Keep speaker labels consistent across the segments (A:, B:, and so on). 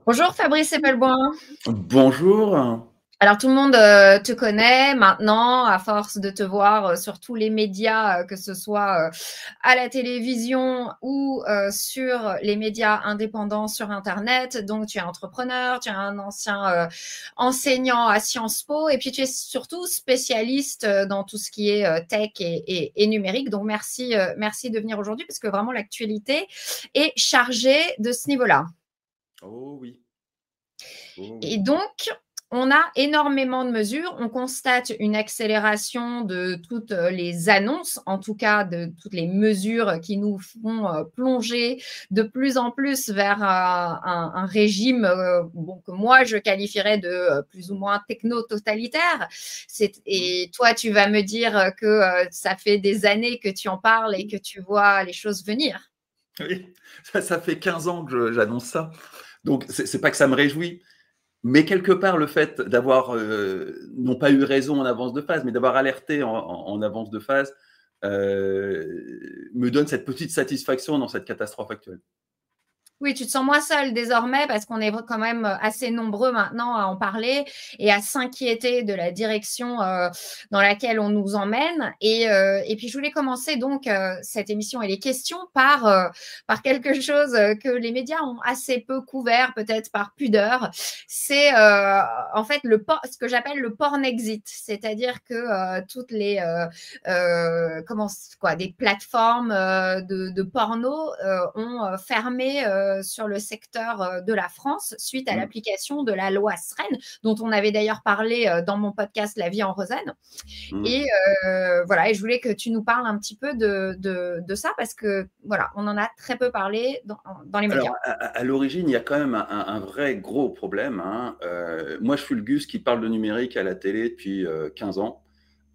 A: Bonjour Fabrice Eppelboin.
B: Bonjour.
A: Alors tout le monde te connaît maintenant à force de te voir sur tous les médias, que ce soit à la télévision ou sur les médias indépendants sur Internet. Donc tu es entrepreneur, tu es un ancien enseignant à Sciences Po et puis tu es surtout spécialiste dans tout ce qui est tech et numérique. Donc merci de venir aujourd'hui parce que vraiment l'actualité est chargée de ce niveau-là.
B: Oh oui, oh
A: Et
B: oui.
A: donc, on a énormément de mesures. On constate une accélération de toutes les annonces, en tout cas de toutes les mesures qui nous font plonger de plus en plus vers un régime que moi je qualifierais de plus ou moins techno-totalitaire. Et toi, tu vas me dire que ça fait des années que tu en parles et que tu vois les choses venir.
B: Oui, ça fait 15 ans que j'annonce ça. Donc, c'est pas que ça me réjouit, mais quelque part, le fait d'avoir, non pas eu raison en avance de phase, mais d'avoir alerté en avance de phase, me donne cette petite satisfaction dans cette catastrophe actuelle.
A: Oui, tu te sens moins seul désormais parce qu'on est quand même assez nombreux maintenant à en parler et à s'inquiéter de la direction dans laquelle on nous emmène. Et puis, je voulais commencer donc cette émission et les questions par quelque chose que les médias ont assez peu couvert, peut-être par pudeur. C'est en fait ce que j'appelle le porn exit, c'est-à-dire que toutes les des plateformes de porno ont fermé sur le secteur de la France suite à
B: Mm.
A: l'application de la loi Sren, dont on avait d'ailleurs parlé dans mon podcast La vie en Rosanne.
B: Mm.
A: Et voilà, et je voulais que tu nous parles un petit peu de ça parce que voilà, on en a très peu parlé dans les
B: Alors,
A: médias.
B: à l'origine, il y a quand même un vrai gros problème, hein. Moi, je suis le Gus qui parle de numérique à la télé depuis 15 ans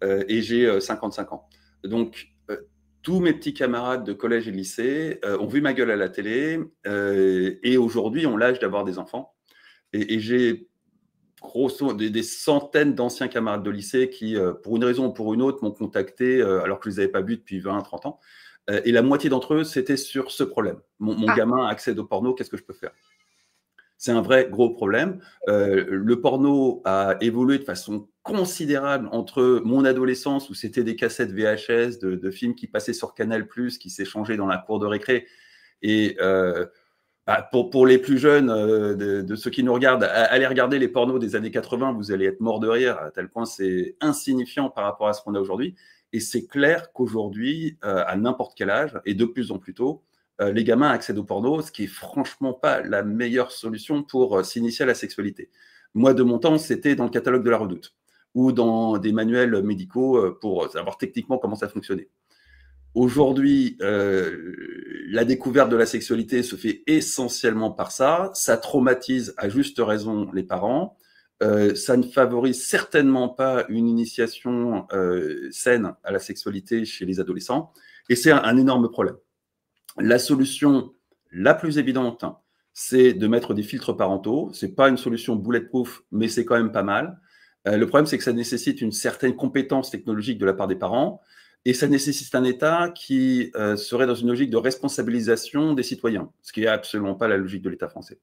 B: et j'ai 55 ans. Donc, tous mes petits camarades de collège et de lycée ont vu ma gueule à la télé et aujourd'hui ont l'âge d'avoir des enfants. Et j'ai grosso des centaines d'anciens camarades de lycée qui, pour une raison ou pour une autre, m'ont contacté alors que je ne les avais pas vus depuis 20, 30 ans. Et la moitié d'entre eux, c'était sur ce problème. Mon
A: Ah,
B: gamin accède au porno, qu'est-ce que je peux faire? C'est un vrai gros problème. Le porno a évolué de façon considérable entre mon adolescence, où c'était des cassettes VHS de films qui passaient sur Canal+, qui s'échangeaient dans la cour de récré. Et pour les plus jeunes de ceux qui nous regardent, allez regarder les pornos des années 80, vous allez être mort de rire, à tel point c'est insignifiant par rapport à ce qu'on a aujourd'hui. Et c'est clair qu'aujourd'hui, à n'importe quel âge, et de plus en plus tôt, les gamins accèdent au porno, ce qui est franchement pas la meilleure solution pour s'initier à la sexualité. Moi, de mon temps, c'était dans le catalogue de la Redoute ou dans des manuels médicaux pour savoir techniquement comment ça fonctionnait. Aujourd'hui, la découverte de la sexualité se fait essentiellement par ça. Ça traumatise à juste raison les parents. Ça ne favorise certainement pas une initiation saine à la sexualité chez les adolescents. Et c'est un énorme problème. La solution la plus évidente, c'est de mettre des filtres parentaux. Ce n'est pas une solution bulletproof, mais c'est quand même pas mal. Le problème, c'est que ça nécessite une certaine compétence technologique de la part des parents et ça nécessite un État qui serait dans une logique de responsabilisation des citoyens, ce qui n'est absolument pas la logique de l'État français.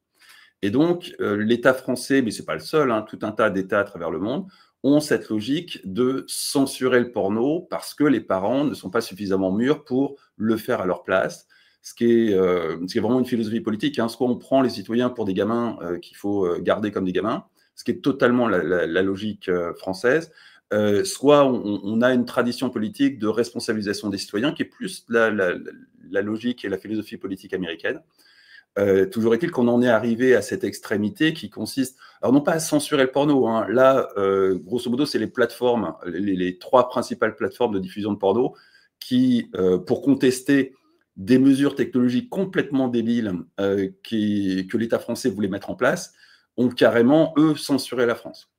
B: Et donc, l'État français, mais ce n'est pas le seul, hein, tout un tas d'États à travers le monde, ont cette logique de censurer le porno parce que les parents ne sont pas suffisamment mûrs pour le faire à leur place, ce qui est vraiment une philosophie politique, hein. Soit on prend les citoyens pour des gamins qu'il faut garder comme des gamins, ce qui est totalement la logique française, soit on a une tradition politique de responsabilisation des citoyens qui est plus la logique et la philosophie politique américaine. Toujours est-il qu'on en est arrivé à cette extrémité qui consiste, alors non pas à censurer le porno, hein. Là, grosso modo, c'est les plateformes, les trois principales plateformes de diffusion de porno qui, pour contester des mesures technologiques complètement débiles que l'État français voulait mettre en place, ont carrément, eux, censuré la France.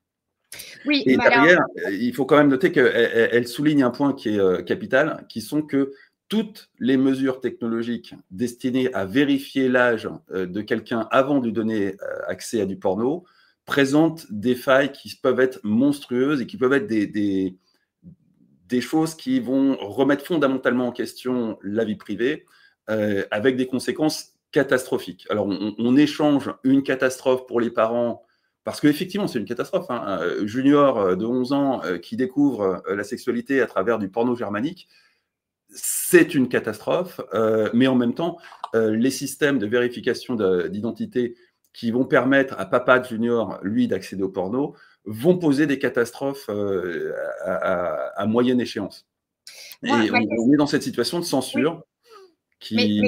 A: oui,
B: Et
A: mais alors,
B: derrière, il faut quand même noter qu'elle souligne un point qui est capital, qui sont que toutes les mesures technologiques destinées à vérifier l'âge de quelqu'un avant de lui donner accès à du porno présentent des failles qui peuvent être monstrueuses et qui peuvent être des choses qui vont remettre fondamentalement en question la vie privée avec des conséquences catastrophique. Alors, on échange une catastrophe pour les parents, parce qu'effectivement, c'est une catastrophe. Hein. Junior de 11 ans qui découvre la sexualité à travers du porno germanique, c'est une catastrophe, mais en même temps, les systèmes de vérification d'identité qui vont permettre à papa junior, lui, d'accéder au porno, vont poser des catastrophes à moyenne échéance.
A: Moi,
B: Et on est dans cette situation de censure qui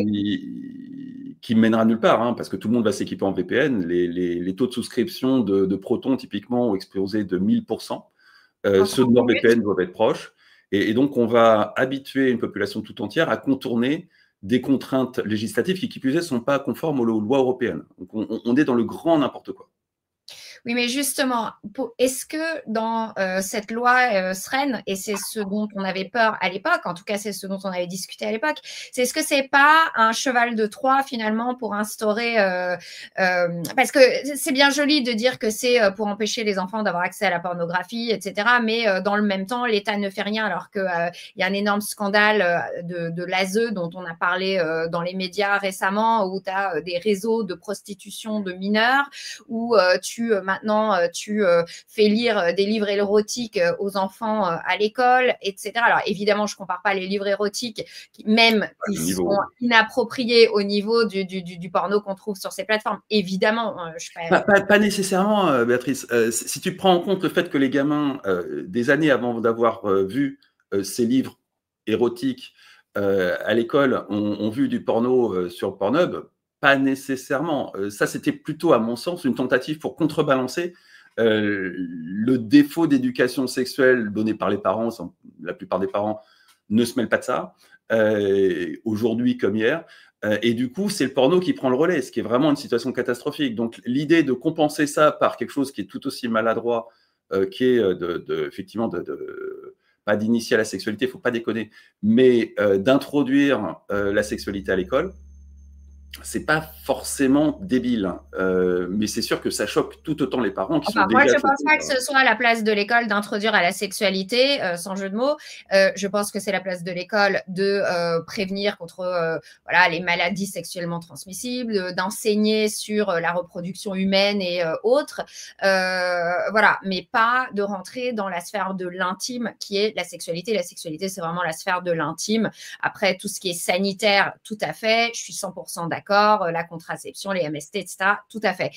B: mènera nulle part, hein, parce que tout le monde va s'équiper en VPN. Les taux de souscription de Proton, typiquement, ont explosé de 1000%. Ceux de NordVPN doivent être proches. Et donc, on va habituer une population tout entière à contourner des contraintes législatives qui plus est, ne sont pas conformes aux lois européennes. Donc, on est dans le grand n'importe quoi.
A: Oui, mais justement, est-ce que dans cette loi SREN, et c'est ce dont on avait peur à l'époque, en tout cas c'est ce dont on avait discuté à l'époque, est-ce que c'est pas un cheval de Troie finalement pour instaurer, parce que c'est bien joli de dire que c'est pour empêcher les enfants d'avoir accès à la pornographie, etc., mais dans le même temps, l'État ne fait rien alors qu'il y a un énorme scandale de l'ASE dont on a parlé dans les médias récemment, où tu as des réseaux de prostitution de mineurs, où maintenant, tu fais lire des livres érotiques aux enfants à l'école, etc. Alors, évidemment, je ne compare pas les livres érotiques, même qui sont inappropriés au niveau du porno qu'on trouve sur ces plateformes. Évidemment.
B: Pas nécessairement, Béatrice. Si tu prends en compte le fait que les gamins, des années avant d'avoir vu ces livres érotiques à l'école, ont vu du porno sur Pornhub, pas nécessairement. Ça, c'était plutôt, à mon sens, une tentative pour contrebalancer le défaut d'éducation sexuelle donné par les parents. La plupart des parents ne se mêlent pas de ça, aujourd'hui comme hier. Et du coup, c'est le porno qui prend le relais, ce qui est vraiment une situation catastrophique. Donc, l'idée de compenser ça par quelque chose qui est tout aussi maladroit, qui est effectivement pas d'initier à la sexualité, il ne faut pas déconner, mais d'introduire la sexualité à l'école, c'est pas forcément débile, mais c'est sûr que ça choque tout autant les parents qui sont déjà...
A: Moi, je ne pense pas que ce soit à la place de l'école d'introduire à la sexualité, sans jeu de mots. Je pense que c'est la place de l'école de prévenir contre voilà, les maladies sexuellement transmissibles, d'enseigner sur la reproduction humaine et autres. Voilà, mais pas de rentrer dans la sphère de l'intime qui est la sexualité. La sexualité, c'est vraiment la sphère de l'intime. Après, tout ce qui est sanitaire, tout à fait. Je suis 100% d'accord. La contraception, les MST, etc., tout à fait.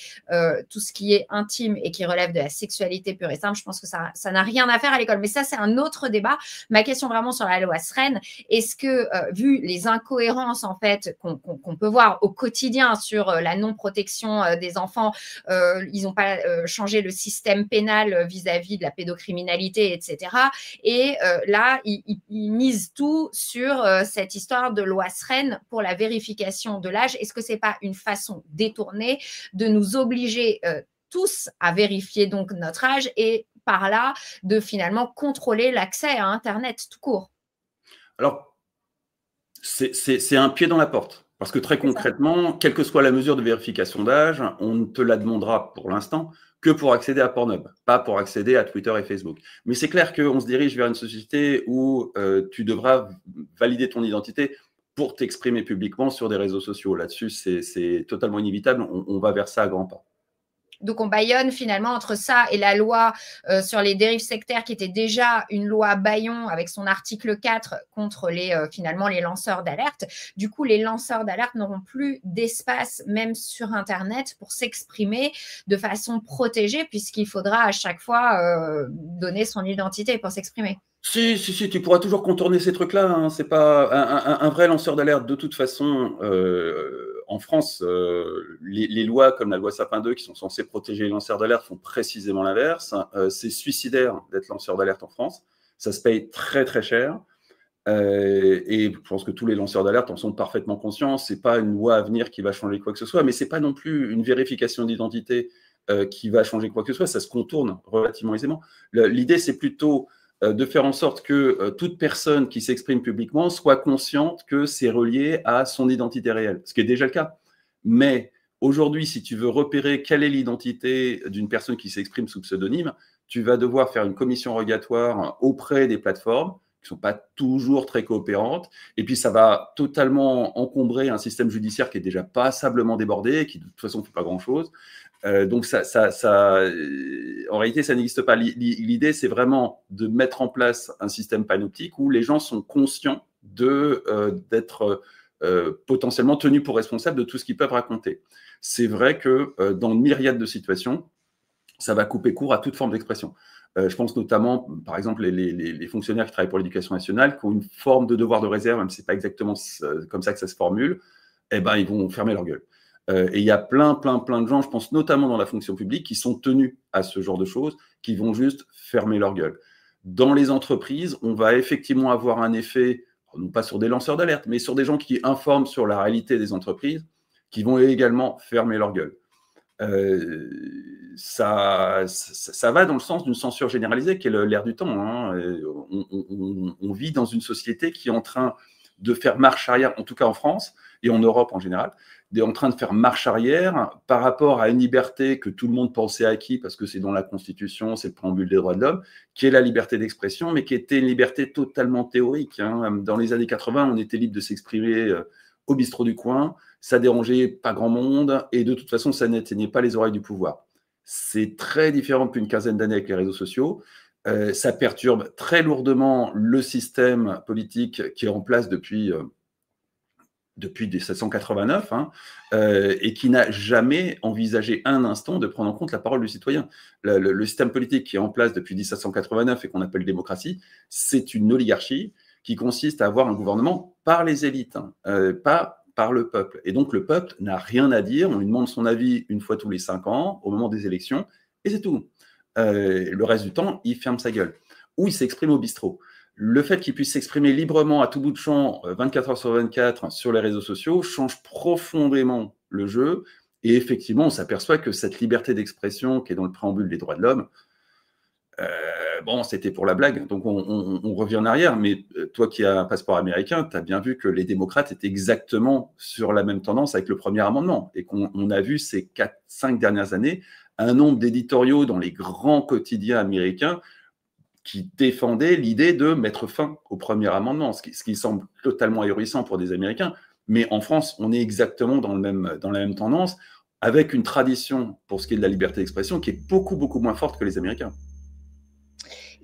A: Tout ce qui est intime et qui relève de la sexualité pure et simple, je pense que ça n'a rien à faire à l'école. Mais ça, c'est un autre débat. Ma question vraiment sur la loi SREN, est-ce que, vu les incohérences en fait qu'on peut voir au quotidien sur la non-protection des enfants, ils n'ont pas changé le système pénal vis-à-vis de la pédocriminalité, etc. Et là, ils misent tout sur cette histoire de loi SREN pour la vérification de l'âge. Est-ce que c'est pas une façon détournée de nous obliger tous à vérifier donc notre âge et par là de finalement contrôler l'accès à Internet tout court?
B: Alors, c'est un pied dans la porte. Parce que très concrètement, quelle que soit la mesure de vérification d'âge, on ne te la demandera pour l'instant que pour accéder à Pornhub, pas pour accéder à Twitter et Facebook. Mais c'est clair qu'on se dirige vers une société où tu devras valider ton identité pour t'exprimer publiquement sur des réseaux sociaux. Là-dessus, c'est totalement inévitable. On va vers ça à grands pas.
A: Donc, on bâillonne finalement entre ça et la loi sur les dérives sectaires qui était déjà une loi bâillon avec son article 4 contre finalement les lanceurs d'alerte. Du coup, les lanceurs d'alerte n'auront plus d'espace même sur Internet pour s'exprimer de façon protégée puisqu'il faudra à chaque fois donner son identité pour s'exprimer.
B: Si, tu pourras toujours contourner ces trucs-là. Hein. C'est pas un vrai lanceur d'alerte. De toute façon, en France, les lois comme la loi Sapin 2 qui sont censées protéger les lanceurs d'alerte font précisément l'inverse. C'est suicidaire d'être lanceur d'alerte en France. Ça se paye très, très cher. Et je pense que tous les lanceurs d'alerte en sont parfaitement conscients. C'est pas une loi à venir qui va changer quoi que ce soit, mais c'est pas non plus une vérification d'identité qui va changer quoi que ce soit. Ça se contourne relativement aisément. L'idée, c'est plutôt de faire en sorte que toute personne qui s'exprime publiquement soit consciente que c'est relié à son identité réelle, ce qui est déjà le cas. Mais aujourd'hui, si tu veux repérer quelle est l'identité d'une personne qui s'exprime sous pseudonyme, tu vas devoir faire une commission rogatoire auprès des plateformes qui ne sont pas toujours très coopérantes. Et puis, ça va totalement encombrer un système judiciaire qui est déjà passablement débordé, qui de toute façon ne fait pas grand-chose. Donc, en réalité, ça n'existe pas. L'idée, c'est vraiment de mettre en place un système panoptique où les gens sont conscients d'être potentiellement tenus pour responsables de tout ce qu'ils peuvent raconter. C'est vrai que dans une myriade de situations, ça va couper court à toute forme d'expression. Je pense notamment, par exemple, les fonctionnaires qui travaillent pour l'éducation nationale, qui ont une forme de devoir de réserve, même si ce n'est pas exactement comme ça que ça se formule, eh ben, ils vont fermer leur gueule. Et il y a plein de gens, je pense notamment dans la fonction publique, qui sont tenus à ce genre de choses, qui vont juste fermer leur gueule. Dans les entreprises, on va effectivement avoir un effet, non pas sur des lanceurs d'alerte, mais sur des gens qui informent sur la réalité des entreprises, qui vont également fermer leur gueule. Ça va dans le sens d'une censure généralisée qui est l'air du temps. Hein. On vit dans une société qui est en train de faire marche arrière, en tout cas en France et en Europe en général, est en train de faire marche arrière par rapport à une liberté que tout le monde pensait acquis parce que c'est dans la Constitution, c'est le préambule des droits de l'homme, qui est la liberté d'expression, mais qui était une liberté totalement théorique. Hein. Dans les années 80, on était libre de s'exprimer au bistrot du coin, ça dérangeait pas grand monde et de toute façon, ça n'atteignait pas les oreilles du pouvoir. C'est très différent depuis une quinzaine d'années avec les réseaux sociaux. Ça perturbe très lourdement le système politique qui est en place depuis 1789 hein, et qui n'a jamais envisagé un instant de prendre en compte la parole du citoyen. Le système politique qui est en place depuis 1789 et qu'on appelle démocratie, c'est une oligarchie qui consiste à avoir un gouvernement par les élites, hein, pas par le peuple. Et donc le peuple n'a rien à dire, on lui demande son avis une fois tous les 5 ans, au moment des élections, et c'est tout. Le reste du temps, il ferme sa gueule. Ou il s'exprime au bistrot. Le fait qu'il puisse s'exprimer librement à tout bout de champ, 24 heures sur 24, sur les réseaux sociaux, change profondément le jeu. Et effectivement, on s'aperçoit que cette liberté d'expression qui est dans le préambule des droits de l'homme, bon, c'était pour la blague, donc on revient en arrière, mais toi qui as un passeport américain, tu as bien vu que les démocrates étaient exactement sur la même tendance avec le premier amendement, et qu'on a vu ces 4-5 dernières années un nombre d'éditoriaux dans les grands quotidiens américains qui défendaient l'idée de mettre fin au premier amendement, ce qui semble totalement ahurissant pour des Américains, mais en France, on est exactement dans la même tendance, avec une tradition pour ce qui est de la liberté d'expression qui est beaucoup moins forte que les Américains.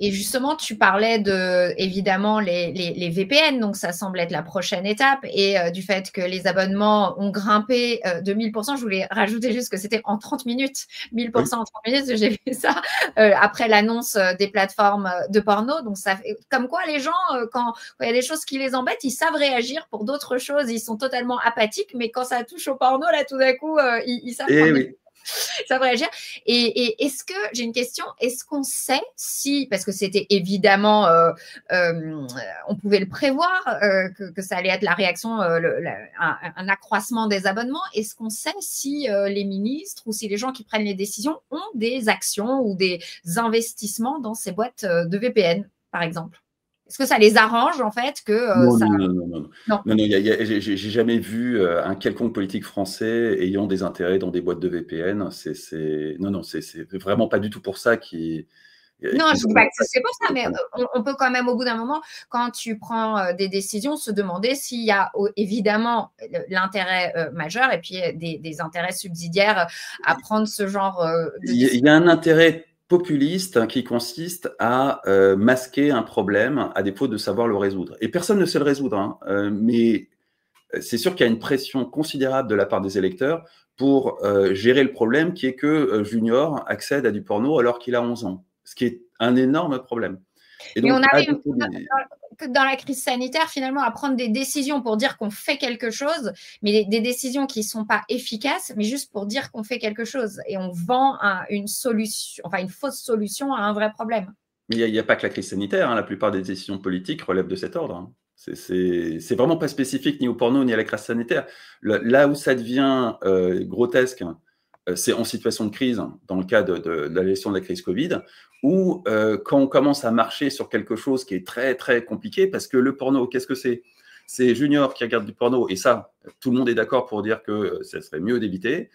A: Et justement, tu parlais de, évidemment, les VPN, donc ça semble être la prochaine étape, et du fait que les abonnements ont grimpé de 1000%. Je voulais rajouter juste que c'était en 30 minutes, 1000% oui. En 30 minutes, j'ai vu ça après l'annonce des plateformes de porno. Donc, ça fait, comme quoi les gens, quand il y a des choses qui les embêtent, ils savent réagir pour d'autres choses, ils sont totalement apathiques, mais quand ça touche au porno, là, tout d'un coup, ils savent prendre
B: oui.
A: Ça va réagir. Et est-ce que, j'ai une question, est-ce qu'on sait si, parce que c'était évidemment, on pouvait le prévoir, que ça allait être la réaction, un accroissement des abonnements, est-ce qu'on sait si les ministres ou si les gens qui prennent les décisions ont des actions ou des investissements dans ces boîtes de VPN, par exemple? Est-ce que ça les arrange, en fait, que ça…
B: Non, j'ai jamais vu un quelconque politique français ayant des intérêts dans des boîtes de VPN. Non, c'est vraiment pas du tout pour ça qui…
A: Non, je ne dis pas que c'est pour ça, mais on peut quand même, au bout d'un moment, quand tu prends des décisions, se demander s'il y a évidemment l'intérêt majeur et puis des intérêts subsidiaires à prendre ce genre de décision.
B: Il y a un intérêt populiste qui consiste à masquer un problème à défaut de savoir le résoudre. Et personne ne sait le résoudre, hein, mais c'est sûr qu'il y a une pression considérable de la part des électeurs pour gérer le problème qui est que Junior accède à du porno alors qu'il a 11 ans, ce qui est un énorme problème. Et donc,
A: mais on arrive dans la crise sanitaire, finalement, à prendre des décisions pour dire qu'on fait quelque chose, mais des décisions qui ne sont pas efficaces, mais juste pour dire qu'on fait quelque chose. Et on vend une solution, enfin une fausse solution à un vrai problème.
B: Mais il n'y a pas que la crise sanitaire, hein, la plupart des décisions politiques relèvent de cet ordre. Hein. C'est vraiment pas spécifique ni au porno ni à la crise sanitaire. Là où ça devient grotesque, c'est en situation de crise, dans le cas de la gestion de la crise Covid, ou quand on commence à marcher sur quelque chose qui est très compliqué, parce que le porno, qu'est-ce que c'est? C'est Junior qui regarde du porno, et ça, tout le monde est d'accord pour dire que ça serait mieux d'éviter.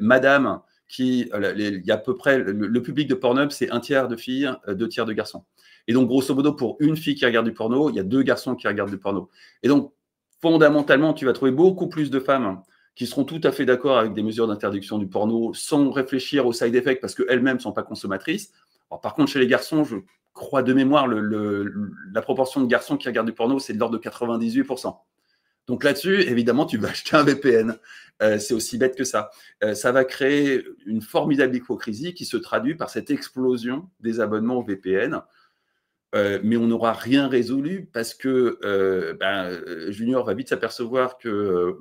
B: Madame il y a à peu près, le public de Pornhub, c'est 1 tiers de filles, 2 tiers de garçons. Et donc, grosso modo, pour une fille qui regarde du porno, il y a 2 garçons qui regardent du porno. Et donc, fondamentalement, tu vas trouver beaucoup plus de femmes qui seront tout à fait d'accord avec des mesures d'interdiction du porno sans réfléchir aux side effects parce qu'elles-mêmes ne sont pas consommatrices. Alors, par contre, chez les garçons, je crois de mémoire, la proportion de garçons qui regardent du porno, c'est de l'ordre de 98%. Donc là-dessus, évidemment, tu vas acheter un VPN. C'est aussi bête que ça. Ça va créer une formidable hypocrisie qui se traduit par cette explosion des abonnements au VPN. Mais on n'aura rien résolu parce que Junior va vite s'apercevoir que,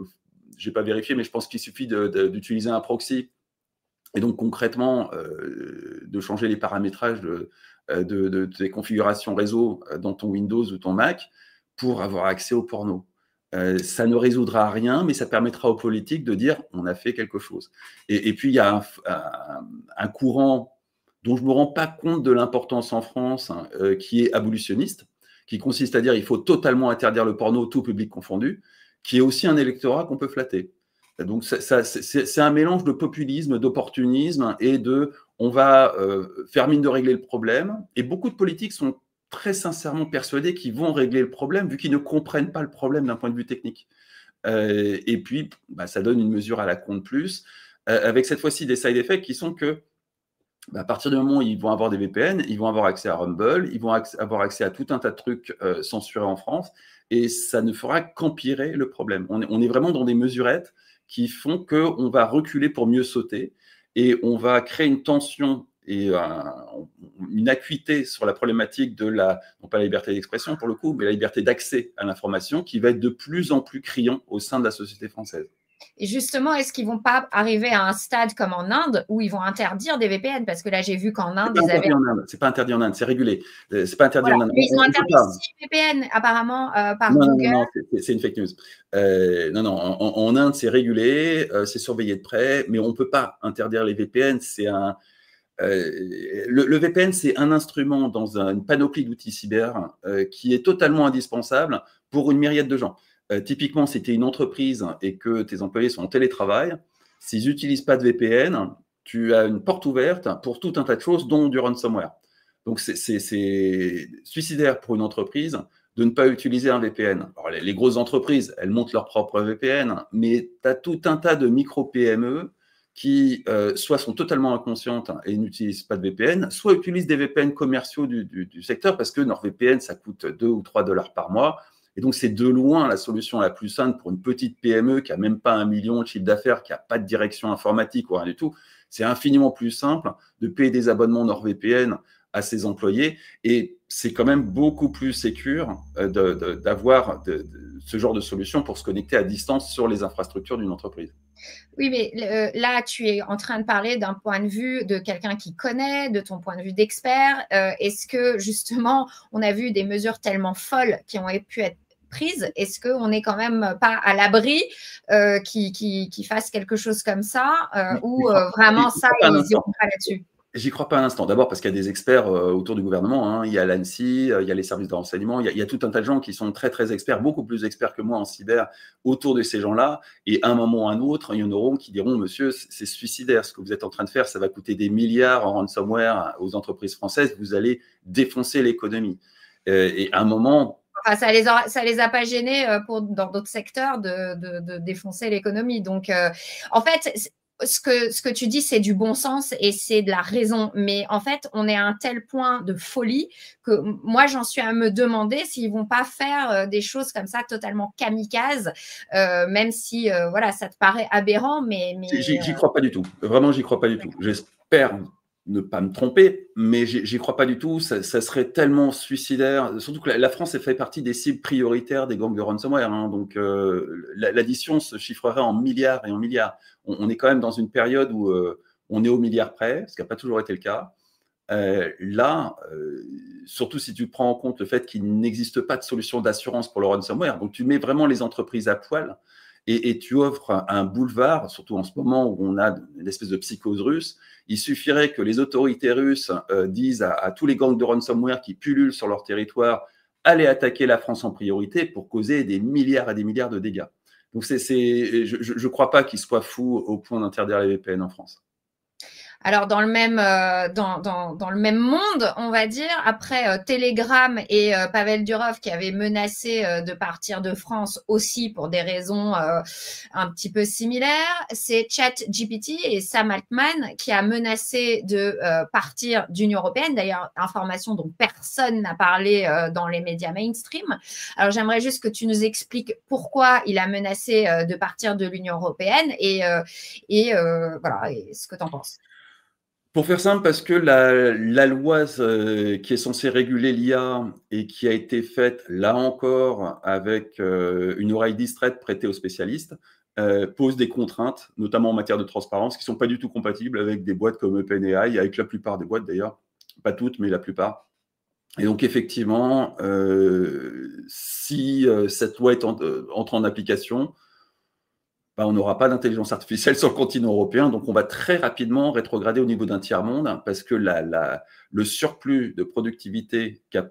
B: je n'ai pas vérifié, mais je pense qu'il suffit d'utiliser un proxy et donc concrètement de changer les paramétrages de tes configurations réseau dans ton Windows ou ton Mac pour avoir accès au porno. Ça ne résoudra rien, mais ça permettra aux politiques de dire on a fait quelque chose. Et puis il y a un courant dont je ne me rends pas compte de l'importance en France, qui est abolitionniste, qui consiste à dire il faut totalement interdire le porno, tout public confondu, qui est aussi un électorat qu'on peut flatter. Donc c'est un mélange de populisme, d'opportunisme et de on va faire mine de régler le problème. Et beaucoup de politiques sont très sincèrement persuadés qu'ils vont régler le problème vu qu'ils ne comprennent pas le problème d'un point de vue technique. Et puis, ça donne une mesure à la con de plus, avec cette fois-ci des side effects qui sont que à partir du moment où ils vont avoir des VPN, ils vont avoir accès à Rumble, ils vont avoir accès à tout un tas de trucs censurés en France, et ça ne fera qu'empirer le problème. On est vraiment dans des mesurettes qui font qu'on va reculer pour mieux sauter, et on va créer une tension et une acuité sur la problématique de non pas la liberté d'expression pour le coup, mais la liberté d'accès à l'information qui va être de plus en plus criant au sein de la société française.
A: Et justement, est-ce qu'ils ne vont pas arriver à un stade comme en Inde où ils vont interdire des VPN? Parce que là, j'ai vu qu'en Inde, ils avaient…
B: C'est pas interdit en Inde, c'est régulé. C'est pas interdit en Inde.
A: Mais ils ont interdit 6 VPN apparemment par Google.
B: Non, c'est une fake news. En Inde, c'est régulé, c'est surveillé de près, mais on ne peut pas interdire les VPN. Le VPN, c'est un instrument dans une panoplie d'outils cyber qui est totalement indispensable pour une myriade de gens. Typiquement, si tu es une entreprise et que tes employés sont en télétravail, s'ils n'utilisent pas de VPN, tu as une porte ouverte pour tout un tas de choses, dont du ransomware. Donc, c'est suicidaire pour une entreprise de ne pas utiliser un VPN. Alors, les grosses entreprises, elles montent leur propre VPN, mais tu as tout un tas de micro-PME qui soit sont totalement inconscientes et n'utilisent pas de VPN, soit utilisent des VPN commerciaux du secteur parce que NordVPN, ça coûte 2 ou 3 $ par mois. Et donc, c'est de loin la solution la plus simple pour une petite PME qui n'a même pas 1 million de chiffre d'affaires, qui n'a pas de direction informatique ou rien du tout. C'est infiniment plus simple de payer des abonnements NordVPN à ses employés. Et c'est quand même beaucoup plus sécure d'avoir ce genre de solution pour se connecter à distance sur les infrastructures d'une entreprise.
A: Oui, mais là, tu es en train de parler d'un point de vue de quelqu'un qui connaît, de ton point de vue d'expert. Est-ce que, justement, on a vu des mesures tellement folles qui ont pu être prises? Est-ce qu'on n'est quand même pas à l'abri qui fasse quelque chose comme ça ou vraiment ça, ils n'iront pas là-dessus?
B: J'y crois pas un instant. D'abord parce qu'il y a des experts autour du gouvernement. Hein. Il y a l'ANSSI, il y a les services de renseignement, il y a tout un tas de gens qui sont très, très experts, beaucoup plus experts que moi en cyber, autour de ces gens-là. Et à un moment ou à un autre, il y en aura qui diront « Monsieur, c'est suicidaire. Ce que vous êtes en train de faire, ça va coûter des milliards en ransomware aux entreprises françaises. Vous allez défoncer l'économie. » Et à un moment…
A: Enfin, ça les a pas gênés dans d'autres secteurs de défoncer l'économie. Donc, en fait… Ce que tu dis, c'est du bon sens et c'est de la raison. Mais en fait, on est à un tel point de folie que moi, j'en suis à me demander s'ils vont pas faire des choses comme ça totalement kamikazes, même si voilà, ça te paraît aberrant. Mais
B: j'y crois pas du tout. Vraiment, j'y crois pas du tout. J'espère ne pas me tromper, mais j'y crois pas du tout. Ça serait tellement suicidaire. Surtout que la France fait partie des cibles prioritaires des gangs de ransomware. Hein, donc, l'addition se chiffrerait en milliards et en milliards. On est quand même dans une période où on est au milliard près, ce qui n'a pas toujours été le cas. Là, surtout si tu prends en compte le fait qu'il n'existe pas de solution d'assurance pour le ransomware, donc tu mets vraiment les entreprises à poil et tu offres un boulevard, surtout en ce moment où on a une espèce de psychose russe. Il suffirait que les autorités russes disent à tous les gangs de ransomware qui pullulent sur leur territoire « allez attaquer la France en priorité » pour causer des milliards et des milliards de dégâts. Donc, je ne crois pas qu'ils soient fous au point d'interdire les VPN en France.
A: Alors, dans le même monde, on va dire, après Telegram et Pavel Durov qui avaient menacé de partir de France aussi pour des raisons un petit peu similaires, c'est ChatGPT et Sam Altman qui a menacé de partir d'Union européenne. D'ailleurs, information dont personne n'a parlé dans les médias mainstream. Alors, j'aimerais juste que tu nous expliques pourquoi il a menacé de partir de l'Union européenne et voilà, et ce que tu en penses.
B: Pour faire simple, parce que la loi qui est censée réguler l'IA et qui a été faite, là encore, avec une oreille distraite prêtée aux spécialistes, pose des contraintes, notamment en matière de transparence, qui ne sont pas du tout compatibles avec des boîtes comme OpenAI, avec la plupart des boîtes d'ailleurs, pas toutes, mais la plupart. Et donc, effectivement, si cette loi entre en application, on n'aura pas d'intelligence artificielle sur le continent européen, donc on va très rapidement rétrograder au niveau d'un tiers-monde parce que le surplus de productivité qu'a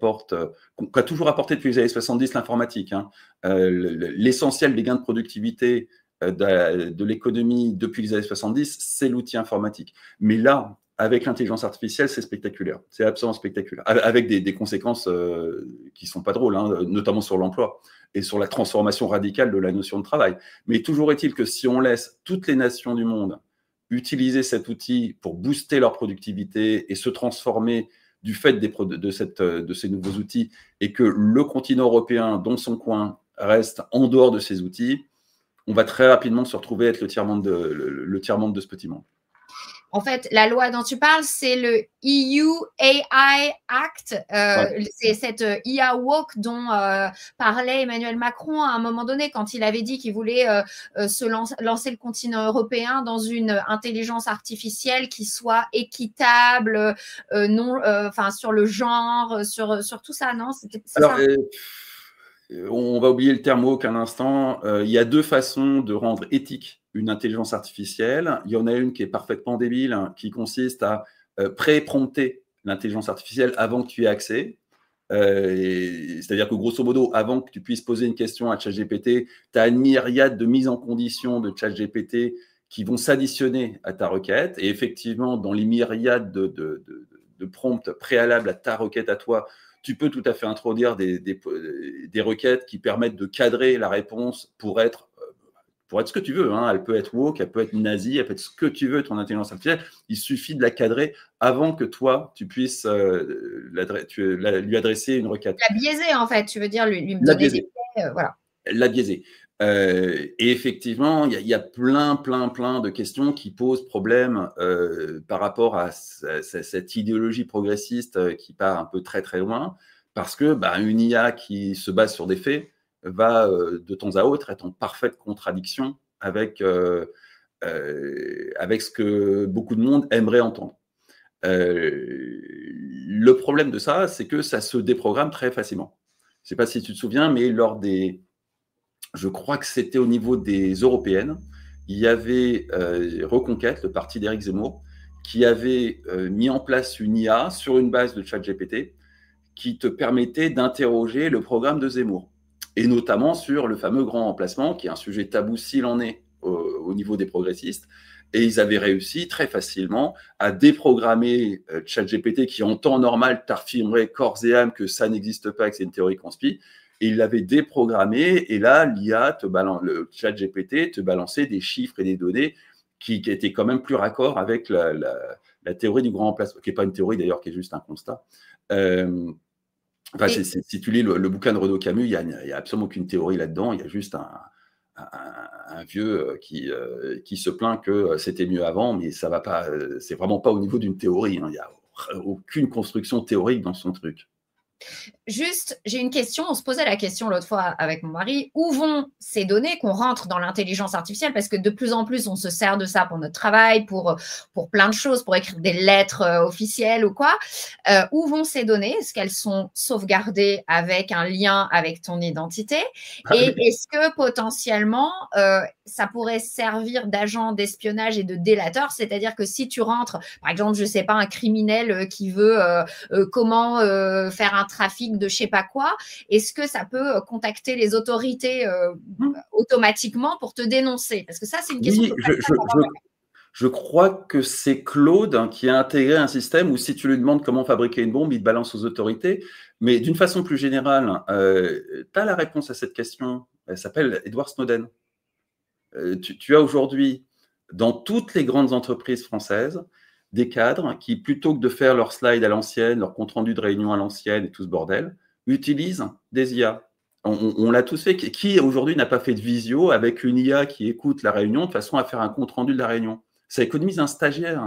B: toujours apporté depuis les années 70 l'informatique, hein, l'essentiel des gains de productivité de l'économie depuis les années 70, c'est l'outil informatique. Mais là, avec l'intelligence artificielle, c'est spectaculaire, c'est absolument spectaculaire, avec des conséquences qui ne sont pas drôles, hein, notamment sur l'emploi et sur la transformation radicale de la notion de travail. Mais toujours est-il que si on laisse toutes les nations du monde utiliser cet outil pour booster leur productivité et se transformer du fait de ces nouveaux outils, et que le continent européen, dans son coin, reste en dehors de ces outils, on va très rapidement se retrouver à être le tiers-monde de ce petit monde.
A: En fait, la loi dont tu parles, c'est le EU AI Act. Ouais. C'est cette IA woke dont parlait Emmanuel Macron à un moment donné quand il avait dit qu'il voulait lancer le continent européen dans une intelligence artificielle qui soit équitable, sur le genre, sur tout ça, non?
B: Alors, on va oublier le terme woke un instant. Il y a deux façons de rendre éthique une intelligence artificielle. Il y en a une qui est parfaitement débile, hein, qui consiste à pré-prompter l'intelligence artificielle avant que tu aies accès. C'est-à-dire que grosso modo, avant que tu puisses poser une question à ChatGPT, tu as une myriade de mises en condition de ChatGPT qui vont s'additionner à ta requête. Et effectivement, dans les myriades de prompts préalables à ta requête à toi, tu peux tout à fait introduire des requêtes qui permettent de cadrer la réponse pour être ce que tu veux, hein. Elle peut être woke, elle peut être nazie, elle peut être ce que tu veux, ton intelligence artificielle. Il suffit de la cadrer avant que toi, tu puisses lui adresser une requête.
A: La biaiser, en fait, tu veux dire, lui donner des faits, voilà.
B: La biaiser. Et effectivement, il y a plein de questions qui posent problème par rapport à cette idéologie progressiste qui part un peu très loin, parce que une IA qui se base sur des faits va de temps à autre être en parfaite contradiction avec ce que beaucoup de monde aimerait entendre. Le problème de ça, c'est que ça se déprogramme très facilement. Je ne sais pas si tu te souviens, mais je crois que c'était au niveau des européennes, il y avait Reconquête, le parti d'Éric Zemmour, qui avait mis en place une IA sur une base de ChatGPT qui te permettait d'interroger le programme de Zemmour, et notamment sur le fameux grand remplacement, qui est un sujet tabou s'il en est au niveau des progressistes. Et ils avaient réussi très facilement à déprogrammer ChatGPT, qui en temps normal t'affirmerait corps et âme que ça n'existe pas, que c'est une théorie conspi. Et il l'avait déprogrammé, et là, l'IA, le ChatGPT, te balançait des chiffres et des données qui étaient quand même plus raccords avec la théorie du grand remplacement, qui n'est pas une théorie d'ailleurs, qui est juste un constat. Si tu lis le bouquin de Renaud Camus, il n'y a absolument aucune théorie là-dedans, il y a juste un vieux qui se plaint que c'était mieux avant, mais ça va pas, c'est vraiment pas au niveau d'une théorie, hein. Il n'y a aucune construction théorique dans son truc.
A: Juste, j'ai une question. On se posait la question l'autre fois avec mon mari. Où vont ces données qu'on rentre dans l'intelligence artificielle? Parce que de plus en plus, on se sert de ça pour notre travail, pour plein de choses, pour écrire des lettres officielles ou quoi. Où vont ces données? Est-ce qu'elles sont sauvegardées avec un lien avec ton identité? Et est-ce que potentiellement, ça pourrait servir d'agent d'espionnage et de délateur? C'est-à-dire que si tu rentres, par exemple, je ne sais pas, un criminel qui veut comment faire un trafic de je sais pas quoi, est-ce que ça peut contacter les autorités automatiquement pour te dénoncer? Parce que ça, c'est une question.
B: Oui, Je crois que c'est Claude qui a intégré un système où si tu lui demandes comment fabriquer une bombe, il te balance aux autorités. Mais d'une façon plus générale, tu as la réponse à cette question. Elle s'appelle Edward Snowden. Tu as aujourd'hui, dans toutes les grandes entreprises françaises, des cadres qui, plutôt que de faire leurs slides à l'ancienne, leur compte-rendu de réunion à l'ancienne et tout ce bordel, utilisent des IA. On l'a tous fait. Qui aujourd'hui n'a pas fait de visio avec une IA qui écoute la réunion de façon à faire un compte-rendu de la réunion? Ça économise un stagiaire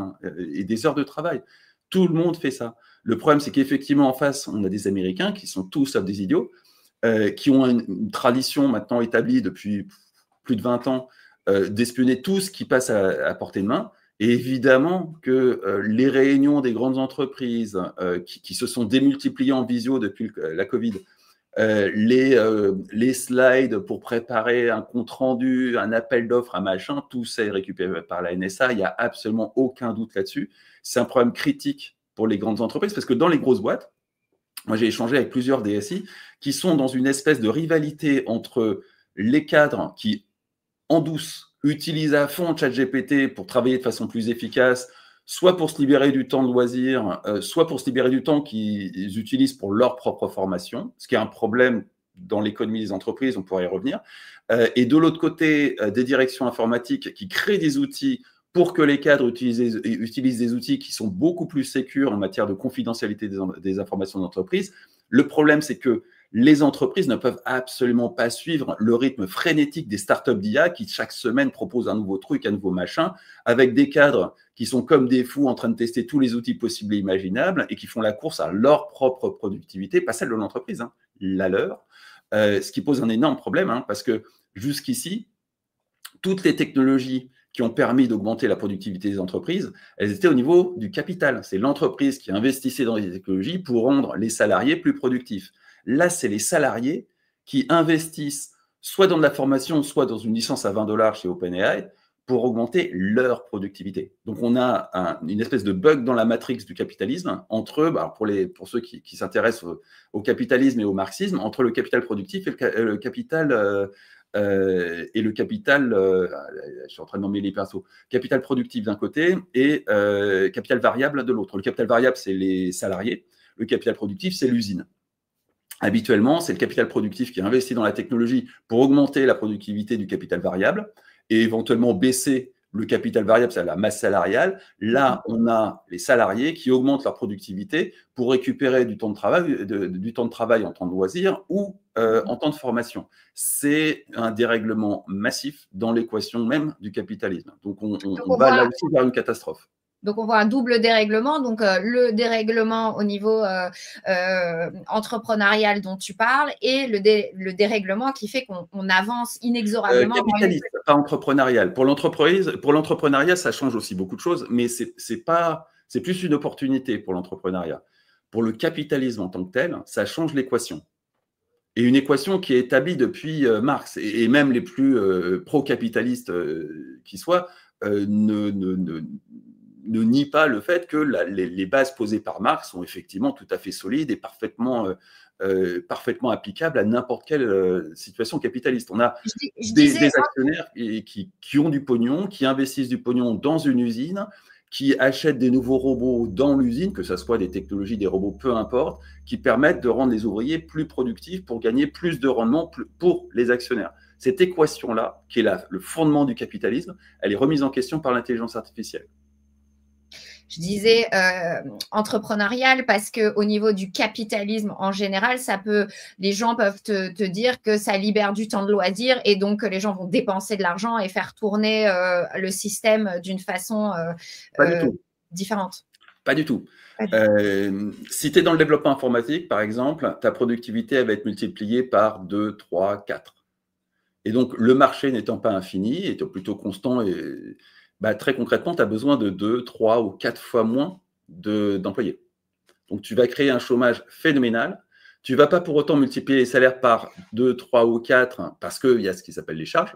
B: et des heures de travail. Tout le monde fait ça. Le problème, c'est qu'effectivement, en face, on a des Américains qui sont tous sauf des idiots, qui ont une tradition maintenant établie depuis plus de 20 ans d'espionner tout ce qui passe à portée de main. Et évidemment que les réunions des grandes entreprises qui se sont démultipliées en visio depuis la Covid, les slides pour préparer un compte-rendu, un appel d'offres, un machin, tout ça est récupéré par la NSA. Il n'y a absolument aucun doute là-dessus. C'est un problème critique pour les grandes entreprises parce que dans les grosses boîtes, moi j'ai échangé avec plusieurs DSI qui sont dans une espèce de rivalité entre les cadres qui, en douce, utilisent à fond ChatGPT pour travailler de façon plus efficace, soit pour se libérer du temps de loisir, soit pour se libérer du temps qu'ils utilisent pour leur propre formation, ce qui est un problème dans l'économie des entreprises, on pourrait y revenir. Et de l'autre côté, des directions informatiques qui créent des outils pour que les cadres utilisent des outils qui sont beaucoup plus sécures en matière de confidentialité des informations d'entreprise. Le problème, c'est que les entreprises ne peuvent absolument pas suivre le rythme frénétique des startups d'IA qui, chaque semaine, proposent un nouveau truc, un nouveau machin, avec des cadres qui sont comme des fous en train de tester tous les outils possibles et imaginables et qui font la course à leur propre productivité, pas celle de l'entreprise, hein, la leur, ce qui pose un énorme problème, hein, parce que jusqu'ici, toutes les technologies qui ont permis d'augmenter la productivité des entreprises, elles étaient au niveau du capital. C'est l'entreprise qui investissait dans les technologies pour rendre les salariés plus productifs. Là, c'est les salariés qui investissent soit dans de la formation, soit dans une licence à $20 chez OpenAI pour augmenter leur productivité. Donc, on a une espèce de bug dans la matrix du capitalisme entre, pour ceux qui s'intéressent au capitalisme et au marxisme, entre le capital productif et le capital je suis en train de nommer les pinceaux, capital productif d'un côté et capital variable de l'autre. Le capital variable, c'est les salariés. Le capital productif, c'est l'usine. Habituellement, c'est le capital productif qui investit dans la technologie pour augmenter la productivité du capital variable et éventuellement baisser le capital variable, c'est la masse salariale. Là, on a les salariés qui augmentent leur productivité pour récupérer du temps de travail en temps de loisir ou en temps de formation. C'est un dérèglement massif dans l'équation même du capitalisme. Donc, on va là aussi vers une catastrophe.
A: Donc, on voit un double dérèglement. Donc, le dérèglement au niveau entrepreneurial dont tu parles et le dérèglement qui fait qu'on avance inexorablement.
B: Capitaliste, pas entrepreneurial. Pour l'entrepreneuriat, ça change aussi beaucoup de choses, mais c'est plus une opportunité pour l'entrepreneuriat. Pour le capitalisme en tant que tel, ça change l'équation. Et une équation qui est établie depuis Marx, et même les plus pro-capitalistes qui soient, ne nie pas le fait que les bases posées par Marx sont effectivement tout à fait solides et parfaitement applicables à n'importe quelle situation capitaliste. On a des actionnaires qui ont du pognon, qui investissent du pognon dans une usine, qui achètent des nouveaux robots dans l'usine, que ce soit des technologies, des robots, peu importe, qui permettent de rendre les ouvriers plus productifs pour gagner plus de rendement pour les actionnaires. Cette équation-là, qui est le fondement du capitalisme, elle est remise en question par l'intelligence artificielle.
A: Je disais entrepreneurial parce qu'au niveau du capitalisme en général, les gens peuvent te dire que ça libère du temps de loisir et donc que les gens vont dépenser de l'argent et faire tourner le système d'une façon différente.
B: Pas du tout. Si tu es dans le développement informatique, par exemple, ta productivité va être multipliée par 2, 3, 4. Et donc, le marché n'étant pas infini, étant plutôt constant, très concrètement, tu as besoin de 2, 3 ou 4 fois moins d'employés. Donc, tu vas créer un chômage phénoménal. Tu ne vas pas pour autant multiplier les salaires par 2, 3 ou 4 parce qu'il y a ce qui s'appelle les charges.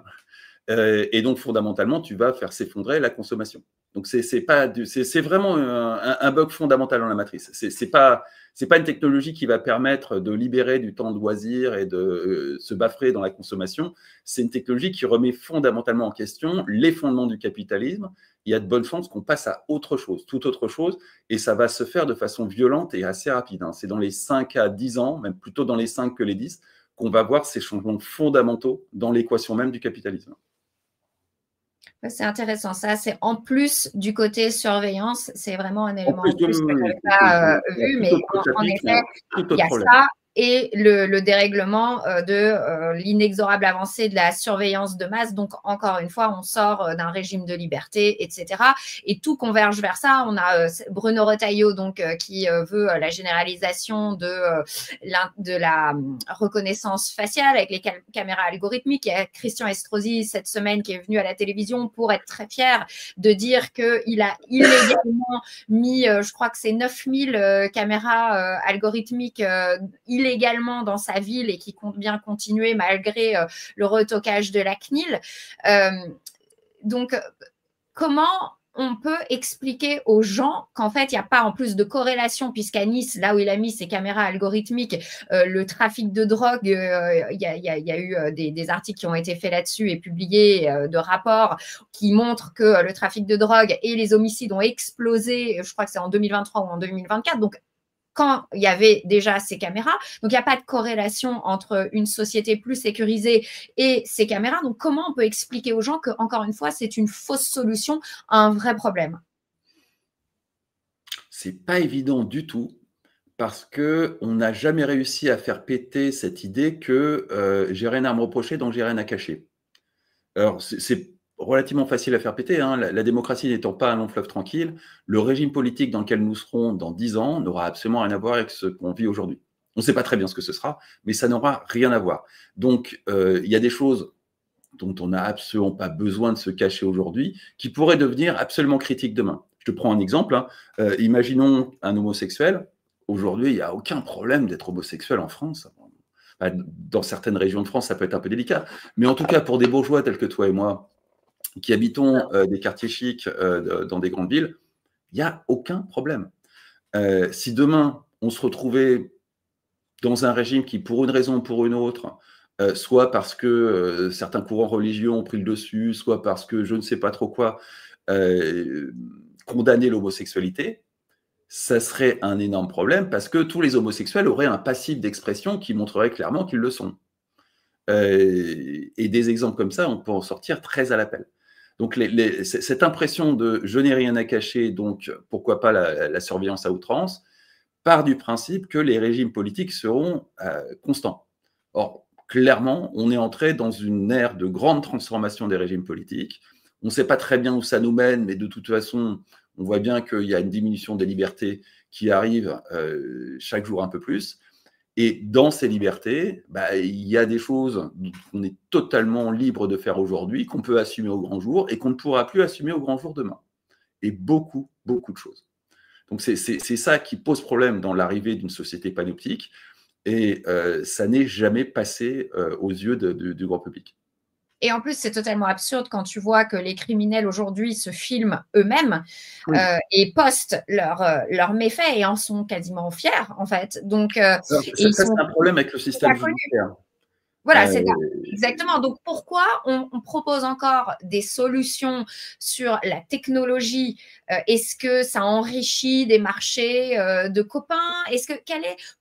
B: Et donc, fondamentalement, tu vas faire s'effondrer la consommation. Donc, c'est vraiment un bug fondamental dans la matrice. C'est pas une technologie qui va permettre de libérer du temps de loisir et de se baffrer dans la consommation. C'est une technologie qui remet fondamentalement en question les fondements du capitalisme. Il y a de bonnes chances qu'on passe à autre chose, tout autre chose, et ça va se faire de façon violente et assez rapide. C'est dans les 5 à 10 ans, même plutôt dans les 5 que les 10, qu'on va voir ces changements fondamentaux dans l'équation même du capitalisme.
A: C'est intéressant. Ça, c'est en plus du côté surveillance, c'est vraiment un élément en plus que je n'avais pas vu, mais en effet, il y a ça et le dérèglement de l'inexorable avancée de la surveillance de masse. Donc, encore une fois, on sort d'un régime de liberté, etc. Et tout converge vers ça. On a Bruno Retailleau donc, qui veut la généralisation de la reconnaissance faciale avec les caméras algorithmiques. Il y a Christian Estrosi cette semaine qui est venu à la télévision pour être très fier de dire qu'il a illégalement mis, je crois que c'est 9000 caméras algorithmiques illégalement dans sa ville et qui compte bien continuer malgré le retoquage de la CNIL. Donc, comment on peut expliquer aux gens qu'en fait, il n'y a pas en plus de corrélation, puisqu'à Nice, là où il a mis ses caméras algorithmiques, le trafic de drogue, il y a eu des articles qui ont été faits là-dessus et publiés de rapports qui montrent que le trafic de drogue et les homicides ont explosé, je crois que c'est en 2023 ou en 2024, donc quand il y avait déjà ces caméras. Donc, il n'y a pas de corrélation entre une société plus sécurisée et ces caméras. Donc, comment on peut expliquer aux gens que, encore une fois, c'est une fausse solution à un vrai problème?
B: C'est pas évident du tout parce qu'on n'a jamais réussi à faire péter cette idée que j'ai rien à me reprocher, donc j'ai rien à cacher. Alors, c'est relativement facile à faire péter. La démocratie n'étant pas un long fleuve tranquille, le régime politique dans lequel nous serons dans 10 ans n'aura absolument rien à voir avec ce qu'on vit aujourd'hui. On ne sait pas très bien ce que ce sera, mais ça n'aura rien à voir. Donc, il y a des choses dont on n'a absolument pas besoin de se cacher aujourd'hui, qui pourraient devenir absolument critiques demain. Je te prends un exemple. Imaginons un homosexuel. Aujourd'hui, il n'y a aucun problème d'être homosexuel en France. Dans certaines régions de France, ça peut être un peu délicat. Mais en tout cas, pour des bourgeois tels que toi et moi, qui habitons des quartiers chics dans des grandes villes, il n'y a aucun problème. Si demain, on se retrouvait dans un régime qui, pour une raison ou pour une autre, soit parce que certains courants religieux ont pris le dessus, soit parce que je ne sais pas trop quoi, condamner l'homosexualité, ça serait un énorme problème parce que tous les homosexuels auraient un passif d'expression qui montrerait clairement qu'ils le sont. Et des exemples comme ça, on peut en sortir très à l'appel. Donc, cette impression de « je n'ai rien à cacher, donc pourquoi pas la surveillance à outrance », part du principe que les régimes politiques seront constants. Or, clairement, on est entré dans une ère de grande transformation des régimes politiques. On ne sait pas très bien où ça nous mène, mais de toute façon, on voit bien qu'il y a une diminution des libertés qui arrive chaque jour un peu plus. Et dans ces libertés, il y a des choses qu'on est totalement libre de faire aujourd'hui, qu'on peut assumer au grand jour et qu'on ne pourra plus assumer au grand jour demain. Et beaucoup, beaucoup de choses. Donc, c'est ça qui pose problème dans l'arrivée d'une société panoptique et ça n'est jamais passé aux yeux du grand public.
A: Et en plus, c'est totalement absurde quand tu vois que les criminels aujourd'hui se filment eux-mêmes et postent leurs méfaits et en sont quasiment fiers, en fait. Donc,
B: c'est un problème avec le système judiciaire.
A: Voilà, c'est exactement. Donc, pourquoi on propose encore des solutions sur la technologie? Est-ce que ça enrichit des marchés de copains?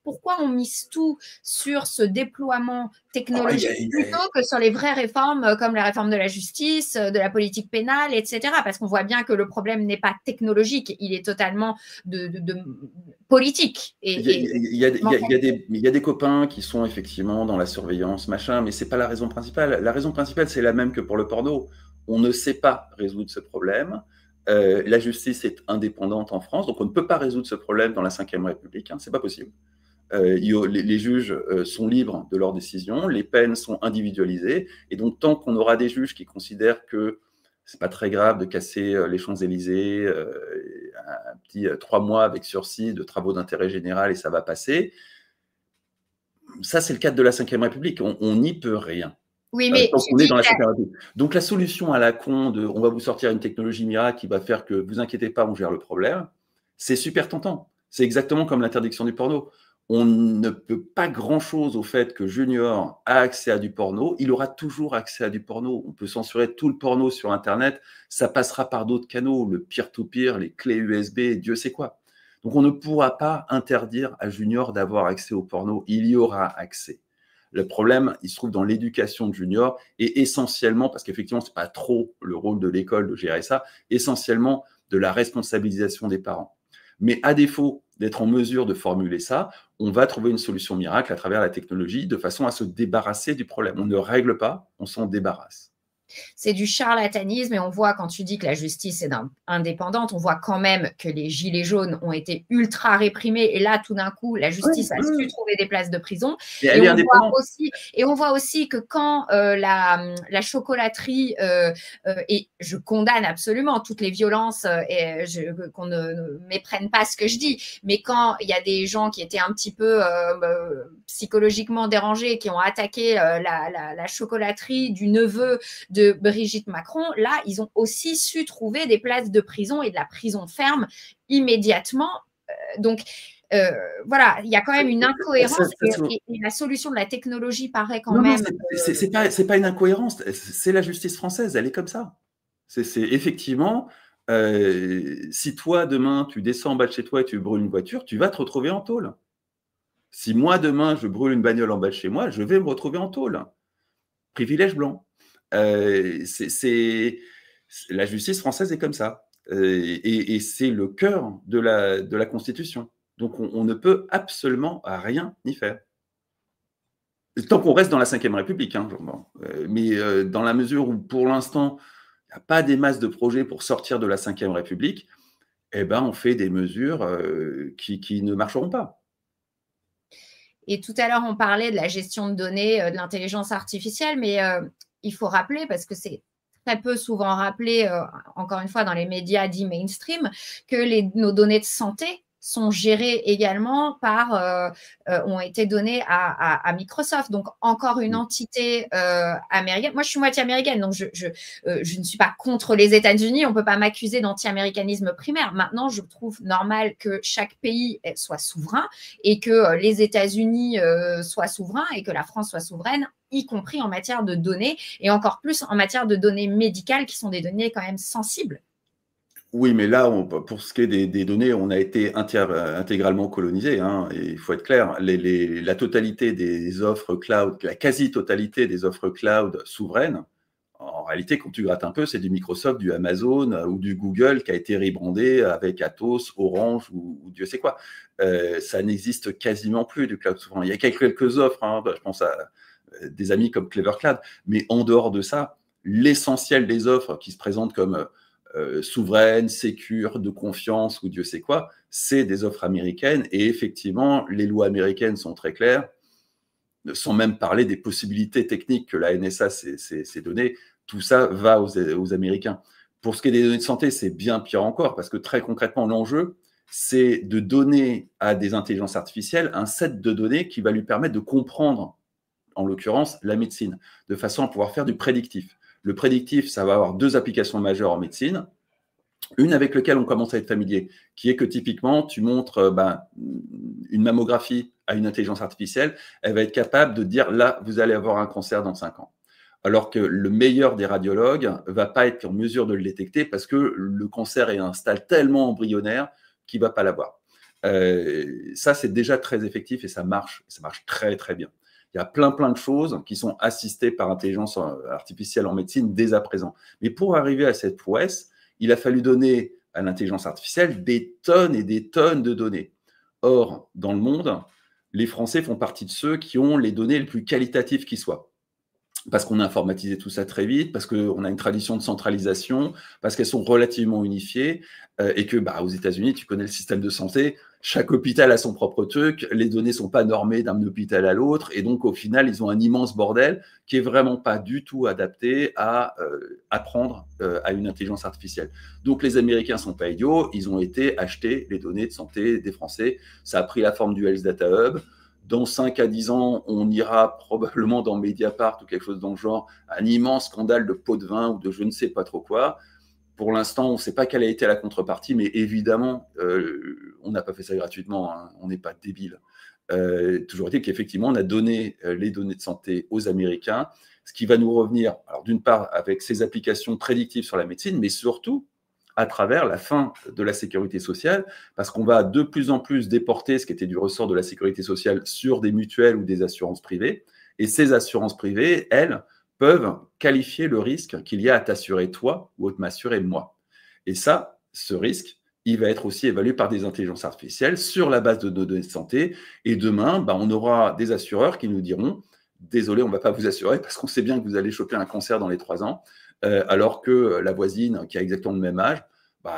A: Pourquoi on mise tout sur ce déploiement technologique plutôt que sur les vraies réformes comme la réforme de la justice, de la politique pénale, etc. Parce qu'on voit bien que le problème n'est pas technologique, il est totalement de politique.
B: Il y a des copains qui sont effectivement dans la surveillance, machin, mais ce n'est pas la raison principale. La raison principale, c'est la même que pour le porno. On ne sait pas résoudre ce problème. La justice est indépendante en France, donc on ne peut pas résoudre ce problème dans la Ve République. Ce n'est pas possible. Les juges sont libres de leurs décisions, les peines sont individualisées, et donc tant qu'on aura des juges qui considèrent que c'est pas très grave de casser les Champs-Élysées, un petit 3 mois avec sursis de travaux d'intérêt général et ça va passer. Ça, c'est le cadre de la Ve République. On n'y peut rien.
A: Oui, mais
B: tant
A: tu
B: qu'on est
A: dis
B: dans la
A: que
B: sécurité. Donc la solution à la con de on va vous sortir une technologie miracle qui va faire que vous inquiétez pas, on gère le problème, c'est super tentant. C'est exactement comme l'interdiction du porno. On ne peut pas grand-chose au fait que Junior a accès à du porno. Il aura toujours accès à du porno. On peut censurer tout le porno sur Internet. Ça passera par d'autres canaux, le peer-to-peer, les clés USB, Dieu sait quoi. Donc on ne pourra pas interdire à Junior d'avoir accès au porno. Il y aura accès. Le problème, il se trouve dans l'éducation de Junior et essentiellement, parce qu'effectivement, ce n'est pas trop le rôle de l'école de gérer ça, essentiellement de la responsabilisation des parents. Mais à défaut d'être en mesure de formuler ça, on va trouver une solution miracle à travers la technologie de façon à se débarrasser du problème. On ne règle pas, on s'en débarrasse.
A: C'est du charlatanisme et on voit quand tu dis que la justice est indépendante, on voit quand même que les gilets jaunes ont été ultra réprimés et là tout d'un coup la justice a su trouver des places de prison
B: et elle est indépendante.
A: On voit aussi que quand la chocolaterie et je condamne absolument toutes les violences et qu'on ne méprenne pas ce que je dis, mais quand il y a des gens qui étaient un petit peu psychologiquement dérangés qui ont attaqué la chocolaterie du neveu de Brigitte Macron, là, ils ont aussi su trouver des places de prison et de la prison ferme immédiatement. Donc, voilà, il y a quand même une incohérence et la solution de la technologie paraît quand même…
B: Non, c'est pas une incohérence, c'est la justice française, elle est comme ça. C'est effectivement, si toi, demain, tu descends en bas de chez toi et tu brûles une voiture, tu vas te retrouver en tôle. Si moi, demain, je brûle une bagnole en bas de chez moi, je vais me retrouver en tôle. Privilège blanc. La justice française est comme ça. Et c'est le cœur de la Constitution. Donc, on ne peut absolument rien y faire. Tant qu'on reste dans la Ve République. Hein, mais dans la mesure où, pour l'instant, il n'y a pas des masses de projets pour sortir de la Ve République, eh ben, on fait des mesures qui ne marcheront pas.
A: Et tout à l'heure, on parlait de la gestion de données, de l'intelligence artificielle, mais il faut rappeler, parce que c'est très peu souvent rappelé, encore une fois, dans les médias dits mainstream, que nos données de santé sont gérées également ont été données à Microsoft. Donc, encore une entité américaine. Moi, je suis moitié américaine, donc je ne suis pas contre les États-Unis. On ne peut pas m'accuser d'anti-américanisme primaire. Maintenant, je trouve normal que chaque pays soit souverain et que les États-Unis soient souverains et que la France soit souveraine, y compris en matière de données et encore plus en matière de données médicales qui sont des données quand même sensibles.
B: Oui, mais là, pour ce qui est des données, on a été intégralement colonisé. Hein, et il faut être clair, la totalité des offres cloud, la quasi-totalité des offres cloud souveraines, en réalité, quand tu grattes un peu, c'est du Microsoft, du Amazon ou du Google qui a été rebrandé avec Atos, Orange ou Dieu sait quoi. Ça n'existe quasiment plus du cloud souverain. Il y a quelques offres, hein, je pense à des amis comme Clever Cloud, mais en dehors de ça, l'essentiel des offres qui se présentent comme souveraine, sécure, de confiance ou Dieu sait quoi, c'est des offres américaines. Et effectivement, les lois américaines sont très claires, sans même parler des possibilités techniques que la NSA s'est données. Tout ça va aux Américains. Pour ce qui est des données de santé, c'est bien pire encore, parce que très concrètement, l'enjeu, c'est de donner à des intelligences artificielles un set de données qui va lui permettre de comprendre, en l'occurrence, la médecine, de façon à pouvoir faire du prédictif. Le prédictif, ça va avoir deux applications majeures en médecine. Une avec laquelle on commence à être familier, qui est que typiquement, tu montres une mammographie à une intelligence artificielle, elle va être capable de dire là, vous allez avoir un cancer dans 5 ans. Alors que le meilleur des radiologues ne va pas être en mesure de le détecter parce que le cancer est un stade tellement embryonnaire qu'il ne va pas l'avoir. Ça, c'est déjà très effectif et ça marche très, très bien. Il y a plein de choses qui sont assistées par intelligence artificielle en médecine dès à présent. Mais pour arriver à cette prouesse, il a fallu donner à l'intelligence artificielle des tonnes et des tonnes de données. Or, dans le monde, les Français font partie de ceux qui ont les données les plus qualitatives qui soient. Parce qu'on a informatisé tout ça très vite, parce qu'on a une tradition de centralisation, parce qu'elles sont relativement unifiées, et que aux États-Unis, tu connais le système de santé, chaque hôpital a son propre truc, les données ne sont pas normées d'un hôpital à l'autre, et donc au final, ils ont un immense bordel qui est vraiment pas du tout adapté à apprendre à une intelligence artificielle. Donc les Américains sont pas idiots, ils ont été acheter les données de santé des Français, ça a pris la forme du Health Data Hub. dans 5 à 10 ans, on ira probablement dans Mediapart ou quelque chose dans le genre, un immense scandale de pot de vin ou de je ne sais pas trop quoi. Pour l'instant, on ne sait pas quelle a été la contrepartie, mais évidemment, on n'a pas fait ça gratuitement, hein, on n'est pas débile. Toujours est-il qu'effectivement, on a donné les données de santé aux Américains, ce qui va nous revenir, alors d'une part, avec ces applications prédictives sur la médecine, mais surtout à travers la fin de la sécurité sociale, parce qu'on va de plus en plus déporter ce qui était du ressort de la sécurité sociale sur des mutuelles ou des assurances privées. Et ces assurances privées, elles, peuvent qualifier le risque qu'il y a à t'assurer toi ou à m'assurer moi. Et ça, ce risque, il va être aussi évalué par des intelligences artificielles sur la base de nos données de santé. Et demain, on aura des assureurs qui nous diront « Désolé, on ne va pas vous assurer parce qu'on sait bien que vous allez choper un cancer dans les 3 ans. » alors que la voisine qui a exactement le même âge,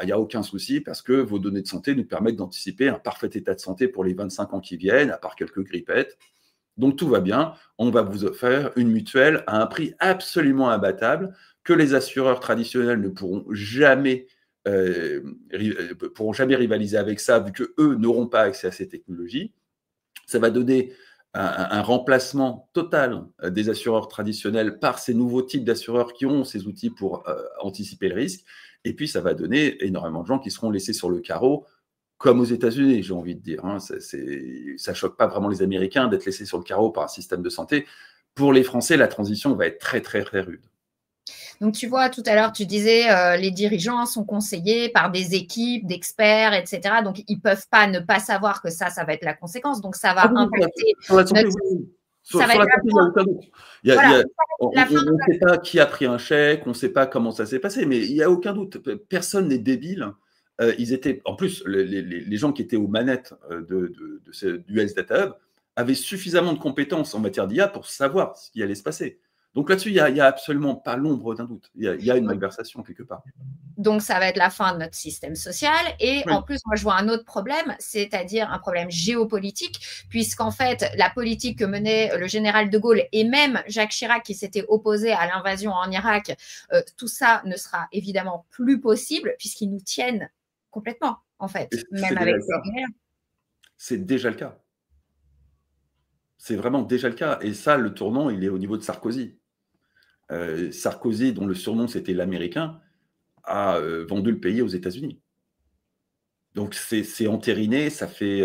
B: il n'y a aucun souci parce que vos données de santé nous permettent d'anticiper un parfait état de santé pour les 25 ans qui viennent, à part quelques grippettes. Donc tout va bien, on va vous offrir une mutuelle à un prix absolument imbattable que les assureurs traditionnels ne pourront jamais rivaliser avec ça, vu qu'eux n'auront pas accès à ces technologies. Ça va donner un remplacement total des assureurs traditionnels par ces nouveaux types d'assureurs qui ont ces outils pour anticiper le risque. Et puis, ça va donner énormément de gens qui seront laissés sur le carreau, comme aux États-Unis, j'ai envie de dire. Hein. Ça ne choque pas vraiment les Américains d'être laissés sur le carreau par un système de santé. Pour les Français, la transition va être très, très, très rude.
A: Donc, tu vois, tout à l'heure, tu disais les dirigeants sont conseillés par des équipes d'experts, etc. Donc, ils ne peuvent pas ne pas savoir que ça va être la conséquence. Donc, ça va impacter
B: sur la santé, oui. Sur la santé, il n'y a aucun doute. On ne sait pas qui a pris un chèque, on ne sait pas comment ça s'est passé, mais il n'y a aucun doute. Personne n'est débile. Ils étaient, en plus, les gens qui étaient aux manettes du Health Data Hub avaient suffisamment de compétences en matière d'IA pour savoir ce qui allait se passer. Donc là-dessus, il n'y a absolument pas l'ombre d'un doute. Il y a une malversation quelque part.
A: Donc, ça va être la fin de notre système social. Et oui. En plus, moi, je vois un autre problème, c'est-à-dire un problème géopolitique, puisqu'en fait, la politique que menait le général de Gaulle et même Jacques Chirac, qui s'était opposé à l'invasion en Irak, tout ça ne sera évidemment plus possible, puisqu'ils nous tiennent complètement, en fait, même avec ces guerres.
B: C'est déjà le cas. C'est vraiment déjà le cas. Et ça, le tournant, il est au niveau de Sarkozy. Sarkozy, dont le surnom c'était l'Américain, a vendu le pays aux États-Unis. Donc c'est entériné, ça fait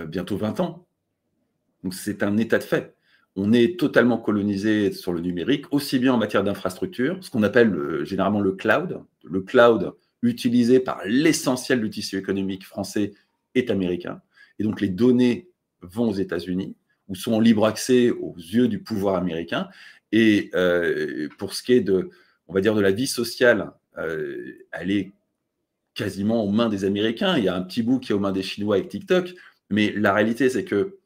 B: bientôt 20 ans. Donc c'est un état de fait. On est totalement colonisé sur le numérique, aussi bien en matière d'infrastructure, ce qu'on appelle généralement le cloud utilisé par l'essentiel du tissu économique français est américain. Et donc les données vont aux États-Unis, ou sont en libre accès aux yeux du pouvoir américain. Et pour ce qui est on va dire, de la vie sociale, elle est quasiment aux mains des Américains. Il y a un petit bout qui est aux mains des Chinois avec TikTok, mais la réalité, c'est que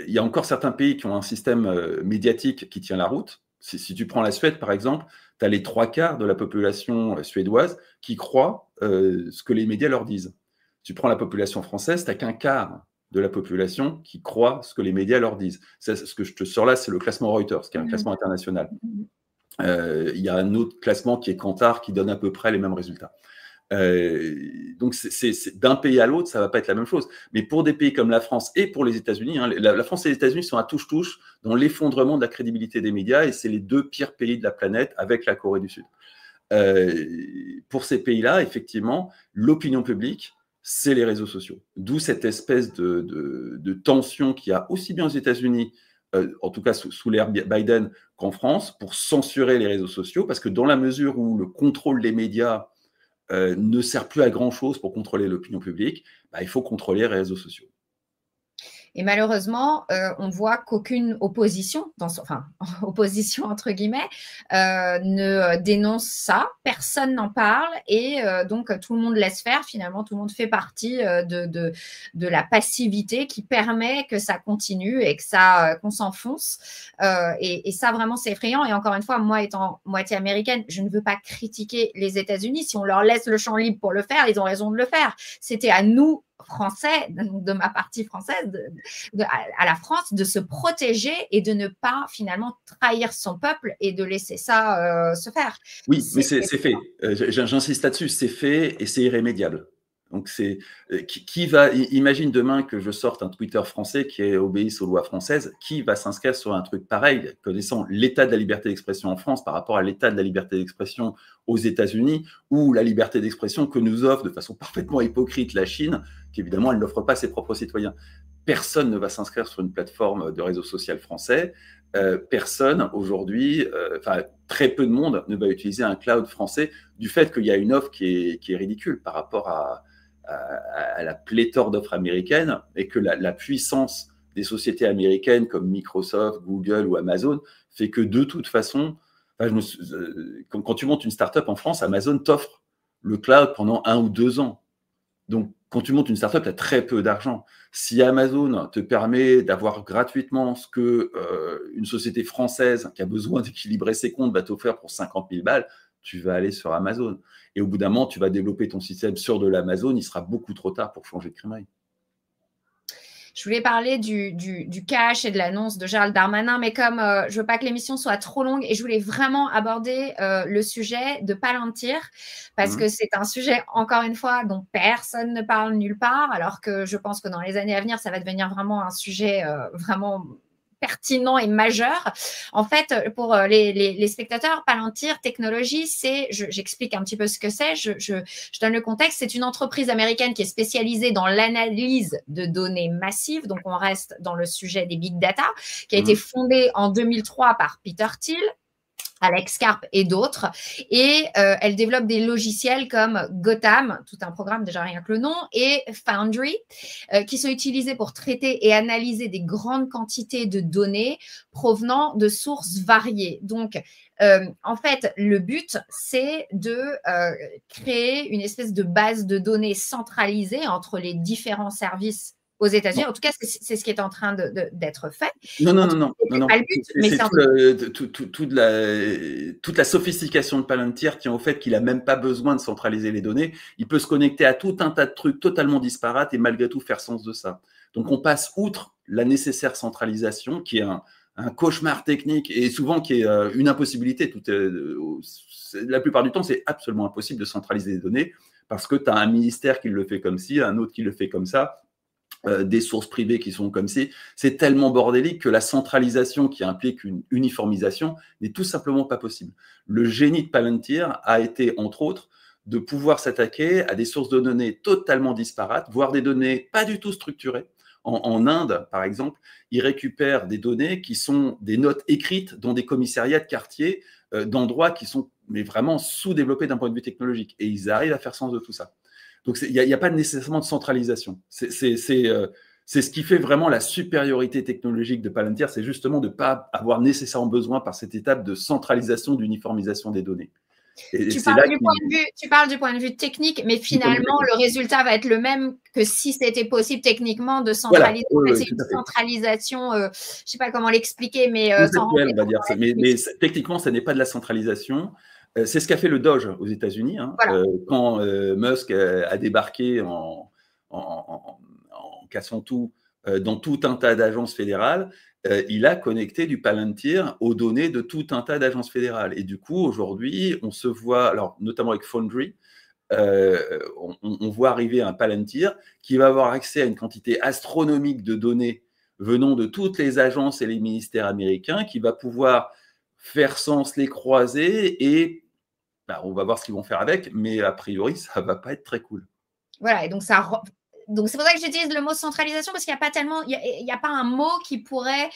B: il y a encore certains pays qui ont un système médiatique qui tient la route. Si tu prends la Suède, par exemple, tu as les 3/4 de la population suédoise qui croient ce que les médias leur disent. Tu prends la population française, tu n'as qu'un quart de la population qui croit ce que les médias leur disent. Ce que je te sors là, c'est le classement Reuters, qui est un classement international. Il y a un autre classement qui est Kantar, qui donne à peu près les mêmes résultats. Donc, d'un pays à l'autre, ça ne va pas être la même chose. Mais pour des pays comme la France et pour les États-Unis, hein, la France et les États-Unis sont à touche-touche dans l'effondrement de la crédibilité des médias, et c'est les 2 pires pays de la planète avec la Corée du Sud. Pour ces pays-là, effectivement, l'opinion publique, c'est les réseaux sociaux. D'où cette espèce de tension qu'il y a aussi bien aux États-Unis, en tout cas sous l'ère Biden, qu'en France, pour censurer les réseaux sociaux, parce que dans la mesure où le contrôle des médias ne sert plus à grand-chose pour contrôler l'opinion publique, il faut contrôler les réseaux sociaux.
A: Et malheureusement, on voit qu'aucune opposition, opposition entre guillemets, ne dénonce ça. Personne n'en parle et donc tout le monde laisse faire. Finalement, tout le monde fait partie de la passivité qui permet que ça continue et qu'on s'enfonce. Et ça, vraiment, c'est effrayant. Et encore une fois, moi, étant moitié américaine, je ne veux pas critiquer les États-Unis. Si on leur laisse le champ libre pour le faire, ils ont raison de le faire. C'était à nous, Français, de ma partie française, à la France, de se protéger et de ne pas finalement trahir son peuple et de laisser ça se faire.
B: Oui, mais c'est fait. J'insiste là-dessus, c'est fait et c'est irrémédiable. Donc, qui va, imagine demain que je sorte un Twitter français qui obéisse aux lois françaises, qui va s'inscrire sur un truc pareil, connaissant l'état de la liberté d'expression en France par rapport à l'état de la liberté d'expression aux États-Unis, ou la liberté d'expression que nous offre de façon parfaitement hypocrite la Chine, qu'évidemment, elle n'offre pas à ses propres citoyens. Personne ne va s'inscrire sur une plateforme de réseau social français. Personne aujourd'hui, très peu de monde ne va utiliser un cloud français du fait qu'il y a une offre qui est ridicule par rapport à la pléthore d'offres américaines et que la puissance des sociétés américaines comme Microsoft, Google ou Amazon fait que de toute façon, quand tu montes une startup en France, Amazon t'offre le cloud pendant 1 ou 2 ans. Donc, quand tu montes une startup, tu as très peu d'argent. Si Amazon te permet d'avoir gratuitement ce que une société française qui a besoin d'équilibrer ses comptes va t'offrir pour 50 000 balles, tu vas aller sur Amazon. Et au bout d'un moment, tu vas développer ton système sur de l'Amazon. Il sera beaucoup trop tard pour changer de crémerie.
A: Je voulais parler du cash et de l'annonce de Gérald Darmanin, mais comme je veux pas que l'émission soit trop longue et je voulais vraiment aborder le sujet de Palantir parce que c'est un sujet, encore une fois, dont personne ne parle nulle part, alors que je pense que dans les années à venir, ça va devenir vraiment un sujet vraiment pertinent et majeur. En fait, pour les spectateurs, Palantir Technologies, j'explique un petit peu ce que c'est, je donne le contexte, c'est une entreprise américaine qui est spécialisée dans l'analyse de données massives, donc on reste dans le sujet des big data, qui a été fondée en 2003 par Peter Thiel, Alex Karp et d'autres. Et elle développe des logiciels comme Gotham, tout un programme, déjà rien que le nom, et Foundry, qui sont utilisés pour traiter et analyser des grandes quantités de données provenant de sources variées. Donc, en fait, le but, c'est de créer une espèce de base de données centralisée entre les différents services aux États-Unis. En tout cas, c'est ce qui est en train d'être fait.
B: Non.
A: Pas le but, mais
B: c'est toute la sophistication de Palantir tient au fait qu'il n'a même pas besoin de centraliser les données. Il peut se connecter à tout un tas de trucs totalement disparates et malgré tout faire sens de ça. Donc, on passe outre la nécessaire centralisation qui est un cauchemar technique et souvent qui est une impossibilité. La plupart du temps, c'est absolument impossible de centraliser les données parce que tu as un ministère qui le fait comme ci, un autre qui le fait comme ça. Des sources privées qui sont comme ci, c'est tellement bordélique que la centralisation qui implique une uniformisation n'est tout simplement pas possible. Le génie de Palantir a été, entre autres, de pouvoir s'attaquer à des sources de données totalement disparates, voire des données pas du tout structurées. En Inde, par exemple, ils récupèrent des données qui sont des notes écrites dans des commissariats de quartier, d'endroits qui sont mais vraiment sous-développés d'un point de vue technologique. Et ils arrivent à faire sens de tout ça. Donc, il n'y a pas nécessairement de centralisation. C'est ce qui fait vraiment la supériorité technologique de Palantir, c'est justement de ne pas avoir nécessairement besoin par cette étape de centralisation, d'uniformisation des données.
A: Tu parles du point de vue technique, mais finalement, le résultat va être le même que si c'était possible techniquement de centraliser.
B: Voilà.
A: C'est une centralisation, je ne sais pas comment l'expliquer, mais
B: conceptuelle, on va dire ça. Mais techniquement, ça n'est pas de la centralisation. C'est ce qu'a fait le Doge aux États-Unis. Voilà. Quand Musk a débarqué en cassant tout dans tout un tas d'agences fédérales, il a connecté du Palantir aux données de tout un tas d'agences fédérales. Et du coup, aujourd'hui, on se voit, alors notamment avec Foundry, on voit arriver un Palantir qui va avoir accès à une quantité astronomique de données venant de toutes les agences et les ministères américains, qui va pouvoir faire sens, les croiser et on va voir ce qu'ils vont faire avec, mais a priori, ça ne va pas être très cool.
A: Voilà, et donc c'est pour ça que j'utilise le mot centralisation, parce qu'il n'y a pas tellement, il y a pas un mot qui pourrait,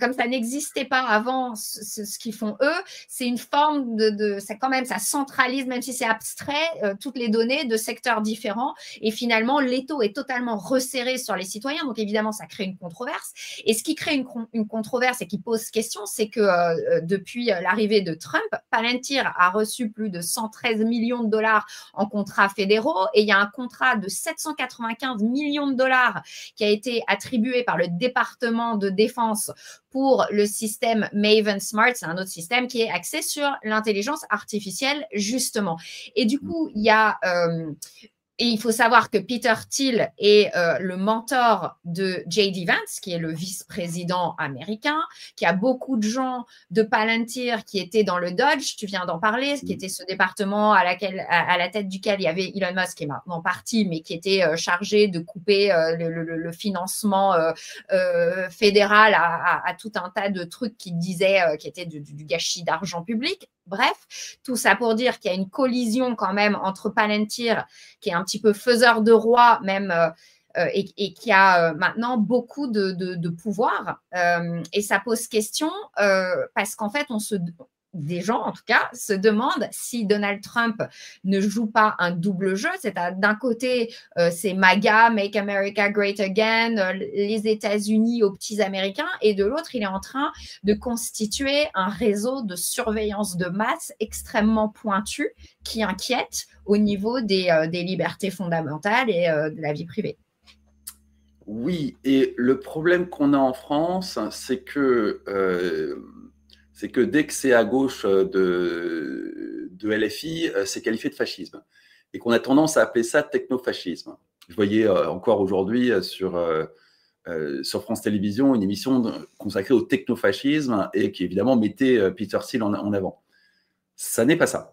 A: comme ça n'existait pas avant, ce qu'ils font eux, c'est une forme ça quand même, ça centralise, même si c'est abstrait, toutes les données de secteurs différents, et finalement, l'étau est totalement resserré sur les citoyens, donc évidemment, ça crée une controverse, et ce qui crée une controverse et qui pose question, c'est que depuis l'arrivée de Trump, Palantir a reçu plus de 113 millions de dollars en contrats fédéraux, et il y a un contrat de 795 millions de dollars qui a été attribué par le département de défense pour le système Maven Smart. C'est un autre système qui est axé sur l'intelligence artificielle, justement. Et du coup, il y a Et il faut savoir que Peter Thiel est le mentor de J.D. Vance, qui est le vice-président américain, qui a beaucoup de gens de Palantir qui étaient dans le Dodge, tu viens d'en parler, qui était ce département à la tête duquel il y avait Elon Musk, qui est maintenant parti, mais qui était chargé de couper le financement fédéral à tout un tas de trucs qui disaient qui étaient du gâchis d'argent public. Bref, tout ça pour dire qu'il y a une collision quand même entre Palantir, qui est un petit peu faiseur de roi même, et qui a maintenant beaucoup de pouvoir. Et ça pose question parce qu'en fait, des gens, en tout cas, se demandent si Donald Trump ne joue pas un double jeu. C'est d'un côté, c'est MAGA, Make America Great Again, les États-Unis aux petits Américains, et de l'autre, il est en train de constituer un réseau de surveillance de masse extrêmement pointu qui inquiète au niveau des libertés fondamentales et de la vie privée.
B: Oui, et le problème qu'on a en France, c'est que dès que c'est à gauche de LFI, c'est qualifié de fascisme. Et qu'on a tendance à appeler ça technofascisme. Je voyais encore aujourd'hui sur France Télévisions une émission consacrée au technofascisme et qui évidemment mettait Peter Thiel en avant. Ça n'est pas ça.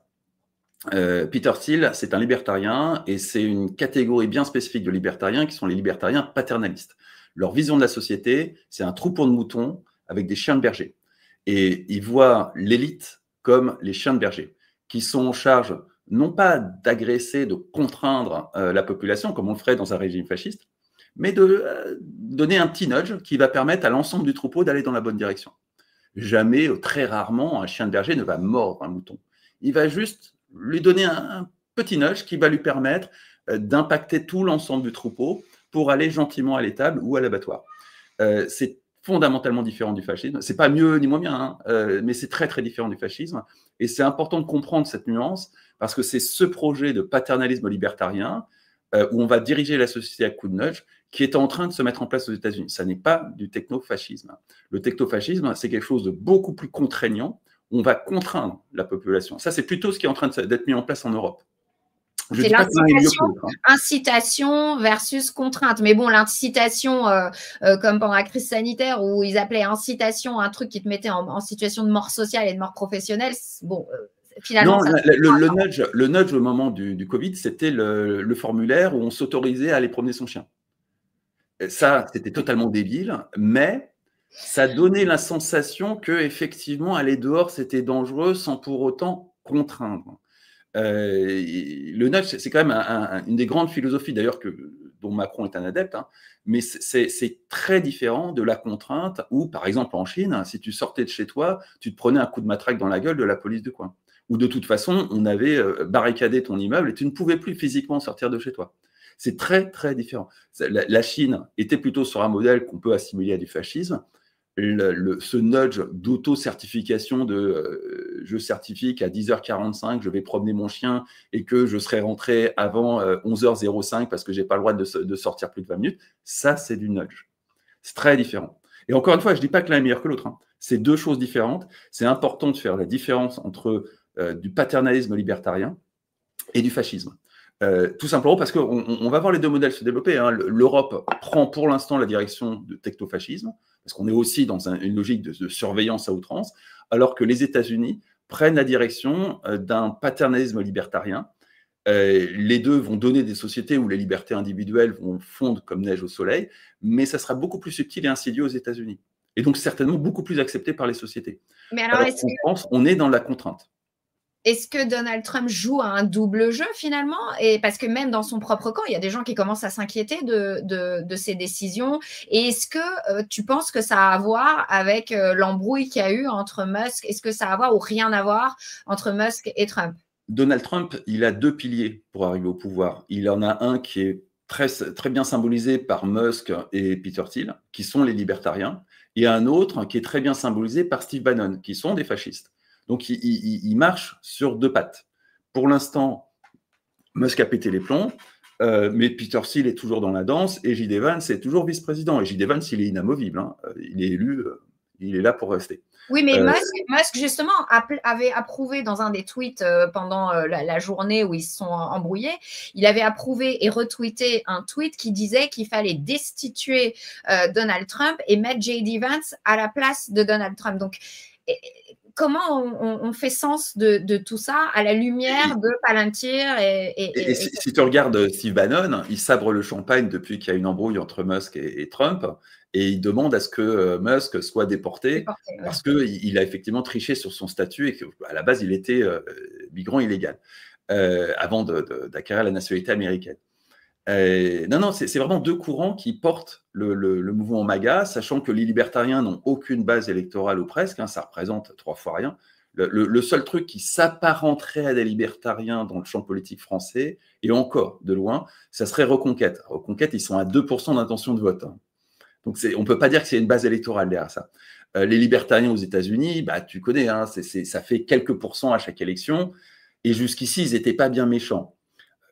B: Peter Thiel, c'est un libertarien et c'est une catégorie bien spécifique de libertariens qui sont les libertariens paternalistes. Leur vision de la société, c'est un troupeau de moutons avec des chiens de berger. Et ils voient l'élite comme les chiens de berger, qui sont en charge non pas d'agresser, de contraindre la population, comme on le ferait dans un régime fasciste, mais de donner un petit nudge qui va permettre à l'ensemble du troupeau d'aller dans la bonne direction. Jamais, très rarement, un chien de berger ne va mordre un mouton. Il va juste lui donner un petit nudge qui va lui permettre d'impacter tout l'ensemble du troupeau pour aller gentiment à l'étable ou à l'abattoir. C'est fondamentalement différent du fascisme. C'est pas mieux ni moins bien, mais c'est très très différent du fascisme. Et c'est important de comprendre cette nuance parce que c'est ce projet de paternalisme libertarien où on va diriger la société à coups de nudge qui est en train de se mettre en place aux États-Unis. Ça n'est pas du technofascisme. Le technofascisme, c'est quelque chose de beaucoup plus contraignant. On va contraindre la population. Ça, c'est plutôt ce qui est en train d'être mis en place en Europe.
A: C'est l'incitation versus contrainte. Mais bon, l'incitation, comme pendant la crise sanitaire, où ils appelaient incitation un truc qui te mettait en situation de mort sociale et de mort professionnelle, bon, finalement…
B: Non, le nudge au moment du Covid, c'était le formulaire où on s'autorisait à aller promener son chien. Ça, c'était totalement débile, mais ça donnait la sensation qu'effectivement, aller dehors, c'était dangereux sans pour autant contraindre. Le nudge, c'est quand même une des grandes philosophies, d'ailleurs, dont Macron est un adepte, hein, mais c'est très différent de la contrainte où, par exemple, en Chine, si tu sortais de chez toi, tu te prenais un coup de matraque dans la gueule de la police du coin. Ou de toute façon, on avait barricadé ton immeuble et tu ne pouvais plus physiquement sortir de chez toi. C'est très, très différent. La Chine était plutôt sur un modèle qu'on peut assimiler à du fascisme. Ce nudge d'auto-certification je certifie qu'à 10h45, je vais promener mon chien et que je serai rentré avant 11h05 parce que je n'ai pas le droit de sortir plus de 20 minutes, ça, c'est du nudge. C'est très différent. Et encore une fois, je ne dis pas que l'un est meilleur que l'autre. Hein. C'est deux choses différentes. C'est important de faire la différence entre du paternalisme libertarien et du fascisme. Tout simplement parce qu'on va voir les deux modèles se développer. Hein. L'Europe prend pour l'instant la direction de technofascisme, parce qu'on est aussi dans une logique de surveillance à outrance, alors que les États-Unis prennent la direction d'un paternalisme libertarien. Les deux vont donner des sociétés où les libertés individuelles vont fondre comme neige au soleil, mais ça sera beaucoup plus subtil et insidieux aux États-Unis. Et donc certainement beaucoup plus accepté par les sociétés.
A: Mais alors
B: en France, on est dans la contrainte.
A: Est-ce que Donald Trump joue à un double jeu finalement? Et parce que même dans son propre camp, il y a des gens qui commencent à s'inquiéter de ses décisions. Et est-ce que tu penses que ça a à voir avec l'embrouille qu'il y a eu entre Musk? Est-ce que ça a à voir ou rien à voir entre Musk et Trump?
B: Donald Trump, il a deux piliers pour arriver au pouvoir. Il en a un qui est très, très bien symbolisé par Musk et Peter Thiel, qui sont les libertariens, et un autre qui est très bien symbolisé par Steve Bannon, qui sont des fascistes. Donc, il marche sur deux pattes. Pour l'instant, Musk a pété les plombs, mais Peter Thiel est toujours dans la danse et J.D. Vance est toujours vice-président. Et J.D. Vance, il est inamovible. Hein. Il est élu, il est là pour rester.
A: Oui, mais Musk justement, avait approuvé dans un des tweets pendant la journée où ils se sont embrouillés, il avait approuvé et retweeté un tweet qui disait qu'il fallait destituer Donald Trump et mettre J.D. Vance à la place de Donald Trump. Donc, comment on fait sens de tout ça à la lumière de Palantir
B: et si tu regardes Steve Bannon, il sabre le champagne depuis qu'il y a une embrouille entre Musk et Trump, et il demande à ce que Musk soit déporté parce qu'il a effectivement triché sur son statut et qu'à la base, il était migrant illégal avant d'acquérir la nationalité américaine. Non, c'est vraiment deux courants qui portent le mouvement MAGA, sachant que les libertariens n'ont aucune base électorale ou presque, hein, ça représente 3 fois rien. Le seul truc qui s'apparenterait à des libertariens dans le champ politique français, et encore de loin, ça serait Reconquête. Reconquête, ils sont à 2% d'intention de vote. Hein. Donc on ne peut pas dire que c'est une base électorale derrière ça. Les libertariens aux États-Unis, bah, tu connais, hein, ça fait quelques pourcents à chaque élection, et jusqu'ici, ils n'étaient pas bien méchants.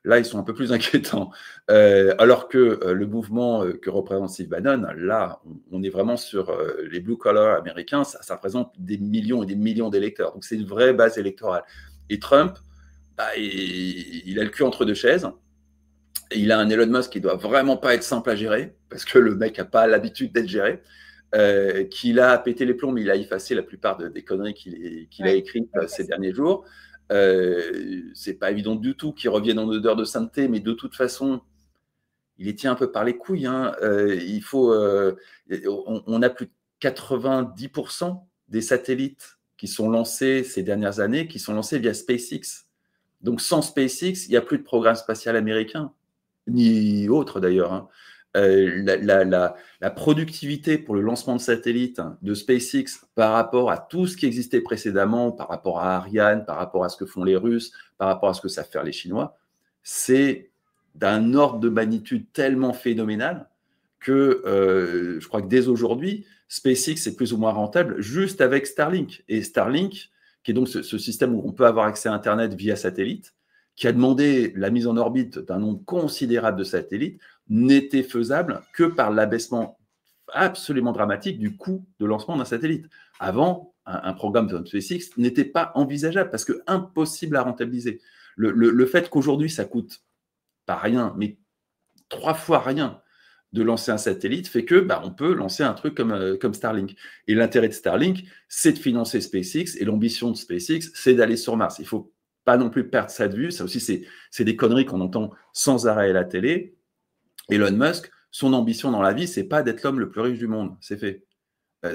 B: Là, ils sont un peu plus inquiétants. Alors que le mouvement que représente Steve Bannon, là, on est vraiment sur les blue-collar américains, ça représente des millions et des millions d'électeurs. Donc, c'est une vraie base électorale. Et Trump, bah, il a le cul entre deux chaises. Et il a un Elon Musk qui ne doit vraiment pas être simple à gérer, parce que le mec n'a pas l'habitude d'être géré. Qu'il a pété les plombs, mais il a effacé la plupart des conneries qu'il a écrites ces derniers jours. C'est pas évident du tout qu'il revienne en odeur de sainteté, mais de toute façon, il les tient un peu par les couilles. Hein. On a plus de 90% des satellites qui sont lancés ces dernières années, qui sont lancés via SpaceX. Donc sans SpaceX, il n'y a plus de programme spatial américain, ni autre d'ailleurs. Hein. La productivité pour le lancement de satellites de SpaceX par rapport à tout ce qui existait précédemment, par rapport à Ariane, par rapport à ce que font les Russes, par rapport à ce que savent faire les Chinois, c'est d'un ordre de magnitude tellement phénoménal que je crois que dès aujourd'hui, SpaceX est plus ou moins rentable juste avec Starlink. Et Starlink, qui est donc ce système où on peut avoir accès à Internet via satellite, qui a demandé la mise en orbite d'un nombre considérable de satellites, n'était faisable que par l'abaissement absolument dramatique du coût de lancement d'un satellite. Avant, un programme de SpaceX n'était pas envisageable parce que impossible à rentabiliser. Le fait qu'aujourd'hui, ça coûte pas rien, mais 3 fois rien de lancer un satellite fait que on peut lancer un truc comme Starlink. Et l'intérêt de Starlink, c'est de financer SpaceX, et l'ambition de SpaceX, c'est d'aller sur Mars. Il ne faut pas non plus perdre ça de vue. Ça aussi, c'est des conneries qu'on entend sans arrêt à la télé. Elon Musk, son ambition dans la vie, c'est pas d'être l'homme le plus riche du monde. C'est fait.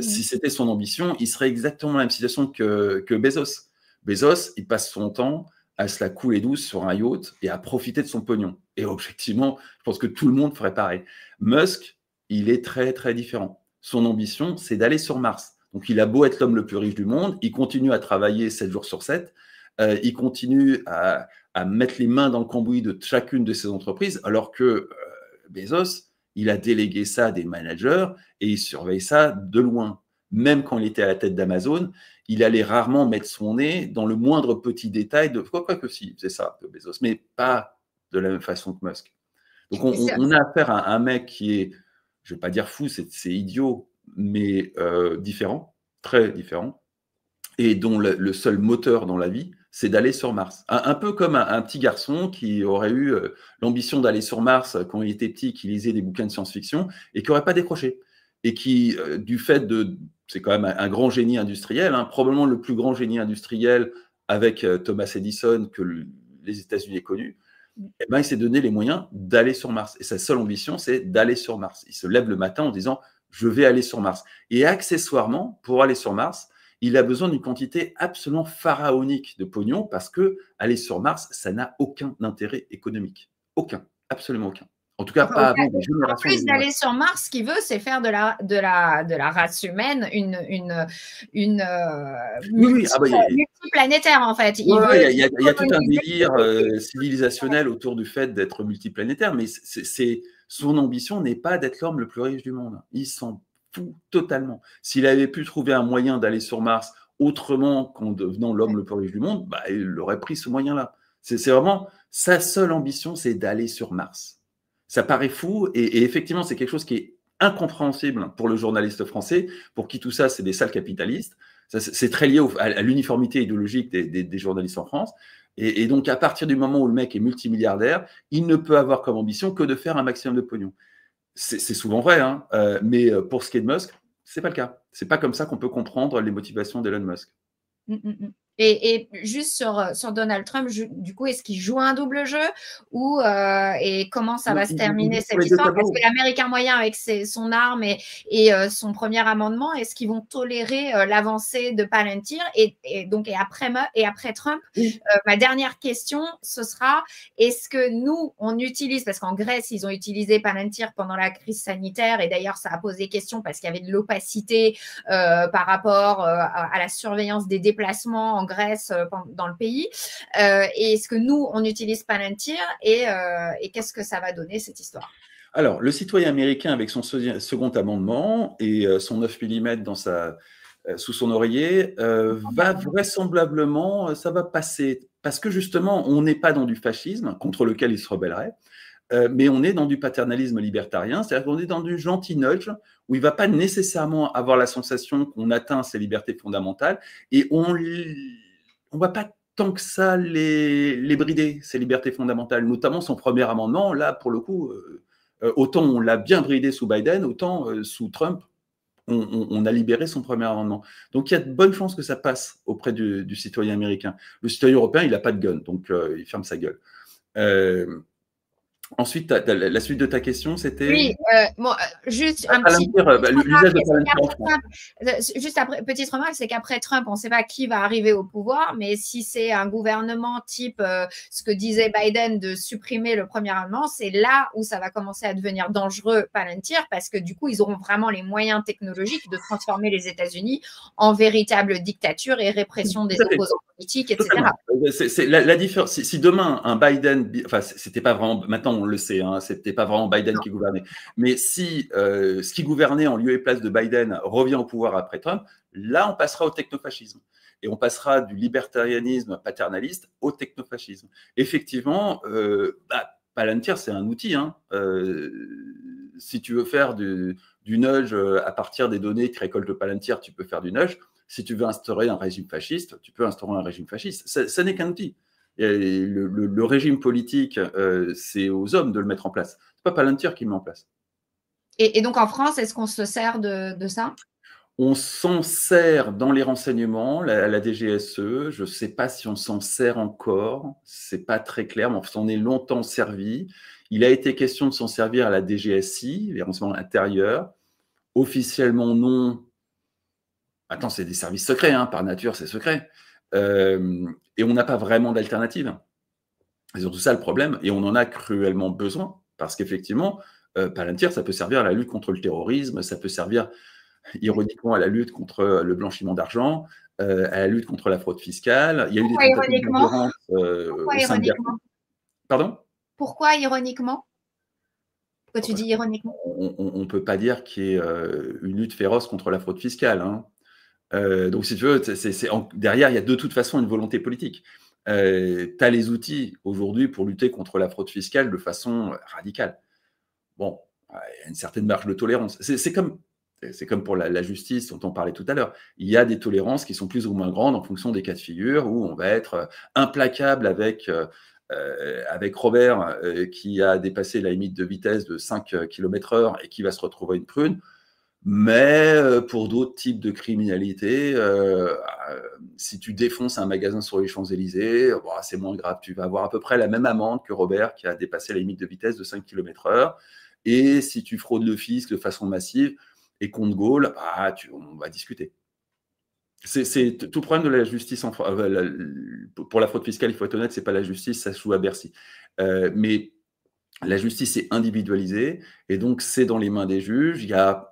B: Si c'était son ambition, il serait exactement dans la même situation que Bezos. Bezos, il passe son temps à se la couler douce sur un yacht et à profiter de son pognon. Et objectivement, je pense que tout le monde ferait pareil. Musk, il est très, très différent. Son ambition, c'est d'aller sur Mars. Donc, il a beau être l'homme le plus riche du monde, il continue à travailler 7 jours sur 7, il continue à mettre les mains dans le cambouis de chacune de ses entreprises, alors que Bezos, il a délégué ça à des managers et il surveille ça de loin. Même quand il était à la tête d'Amazon, il allait rarement mettre son nez dans le moindre petit détail de quoi que si, c'est ça, Bezos, mais pas de la même façon que Musk. Donc on a affaire à un mec qui est, je ne vais pas dire fou, c'est idiot, mais différent, très différent, et dont le seul moteur dans la vie, c'est d'aller sur Mars. Un peu comme un petit garçon qui aurait eu l'ambition d'aller sur Mars quand il était petit, qui lisait des bouquins de science-fiction et qui n'aurait pas décroché. Et qui, du fait de... C'est quand même un grand génie industriel, hein, probablement le plus grand génie industriel avec Thomas Edison que les États-Unis aient connu, il s'est donné les moyens d'aller sur Mars. Et sa seule ambition, c'est d'aller sur Mars. Il se lève le matin en disant « je vais aller sur Mars ». Et accessoirement, pour aller sur Mars, il a besoin d'une quantité absolument pharaonique de pognon parce que aller sur Mars, ça n'a aucun intérêt économique. Aucun, absolument aucun. En tout cas, pas avant des générations.
A: En plus d'aller sur Mars, ce qu'il veut, c'est faire de la race humaine une multiplanétaire, en fait.
B: Il y a tout un délire civilisationnel autour du fait d'être multiplanétaire, mais son ambition n'est pas d'être l'homme le plus riche du monde. Il s'en fout totalement. S'il avait pu trouver un moyen d'aller sur Mars autrement qu'en devenant l'homme le plus riche du monde, il aurait pris ce moyen-là. C'est vraiment sa seule ambition, c'est d'aller sur Mars. Ça paraît fou et effectivement, c'est quelque chose qui est incompréhensible pour le journaliste français, pour qui tout ça, c'est des sales capitalistes. C'est très lié à l'uniformité idéologique des journalistes en France. Et donc, à partir du moment où le mec est multimilliardaire, il ne peut avoir comme ambition que de faire un maximum de pognon. C'est souvent vrai, hein, mais pour ce qui est de Musk, c'est pas le cas. C'est pas comme ça qu'on peut comprendre les motivations d'Elon Musk.
A: Et juste sur Donald Trump, du coup, est-ce qu'il joue un double jeu ou et comment ça va se terminer cette histoire? Parce que l'Américain moyen, avec son arme et son premier amendement, est-ce qu'ils vont tolérer l'avancée de Palantir et après Trump? Ma dernière question, ce sera, est-ce que nous, on utilise, parce qu'en Grèce, ils ont utilisé Palantir pendant la crise sanitaire et d'ailleurs, ça a posé question parce qu'il y avait de l'opacité par rapport à la surveillance des déplacements en Grèce dans le pays. Et est-ce que nous, on utilise Palantir et qu'est-ce que ça va donner cette histoire?
B: Alors, le citoyen américain avec son second amendement et son 9 mm sous son oreiller va vraisemblablement, ça va passer parce que justement, on n'est pas dans du fascisme contre lequel il se rebellerait. Mais on est dans du paternalisme libertarien, c'est-à-dire qu'on est dans du gentil nudge où il ne va pas nécessairement avoir la sensation qu'on atteint ses libertés fondamentales et on ne va pas tant que ça les brider, ces libertés fondamentales, notamment son premier amendement. Là, pour le coup, autant on l'a bien bridé sous Biden, autant sous Trump, on a libéré son premier amendement. Donc, il y a de bonnes chances que ça passe auprès du citoyen américain. Le citoyen européen, il n'a pas de gun, donc il ferme sa gueule. Ensuite, la suite de ta question, c'était…
A: Oui, juste un petit…
B: l'usage de Palantir.
A: Juste après, petite remarque, c'est qu'après Trump, on ne sait pas qui va arriver au pouvoir, mais si c'est un gouvernement type ce que disait Biden de supprimer le premier amendement, c'est là où ça va commencer à devenir dangereux, Palantir, parce que du coup, ils auront vraiment les moyens technologiques de transformer les États-Unis en véritable dictature et répression des opposants politiques, etc.
B: C'est la différence. Si demain, un Biden… Enfin, c'était pas vraiment… Maintenant, on le sait, hein, c'était pas vraiment Biden qui gouvernait. Mais si ce qui gouvernait en lieu et place de Biden revient au pouvoir après Trump, là, on passera au technofascisme. Et on passera du libertarianisme paternaliste au technofascisme. Effectivement, Palantir, c'est un outil. Hein. Si tu veux faire du nudge à partir des données que récolte Palantir, tu peux faire du nudge. Si tu veux instaurer un régime fasciste, tu peux instaurer un régime fasciste. Ça n'est qu'un outil. Et le régime politique, c'est aux hommes de le mettre en place. Ce n'est pas Palantir qui le met en place.
A: Et donc, en France, est-ce qu'on se sert de ça?
B: On s'en sert dans les renseignements, la DGSE. Je ne sais pas si on s'en sert encore. Ce n'est pas très clair, mais on s'en est longtemps servi. Il a été question de s'en servir à la DGSI, les renseignements intérieurs. Officiellement, non. Attends, c'est des services secrets, hein, par nature, c'est secret. Et on n'a pas vraiment d'alternative. C'est surtout ça le problème, et on en a cruellement besoin, parce qu'effectivement, Palantir, ça peut servir à la lutte contre le terrorisme, ça peut servir, ironiquement, à la lutte contre le blanchiment d'argent, à la lutte contre la fraude fiscale. Il y a eu des tentatives d'ingérence au sein de… Pardon ?
A: Pourquoi ironiquement ? Pourquoi tu dis ironiquement ?
B: On ne peut pas dire qu'il y ait une lutte féroce contre la fraude fiscale, hein. Donc, si tu veux, derrière, il y a de toute façon une volonté politique. Tu as les outils aujourd'hui pour lutter contre la fraude fiscale de façon radicale. Bon, il y a une certaine marge de tolérance. C'est comme pour la justice dont on parlait tout à l'heure. Il y a des tolérances qui sont plus ou moins grandes en fonction des cas de figure où on va être implacable avec Robert qui a dépassé la limite de vitesse de 5 km/h et qui va se retrouver une prune. Mais pour d'autres types de criminalité, si tu défonces un magasin sur les Champs-Élysées, c'est moins grave. Tu vas avoir à peu près la même amende que Robert qui a dépassé la limite de vitesse de 5 km/h. Et si tu fraudes le fisc de façon massive et qu'on te gaule, on va discuter. C'est tout le problème de la justice en France. Pour la fraude fiscale, il faut être honnête, ce n'est pas la justice, ça se joue à Bercy. Mais la justice est individualisée et donc c'est dans les mains des juges. Il y a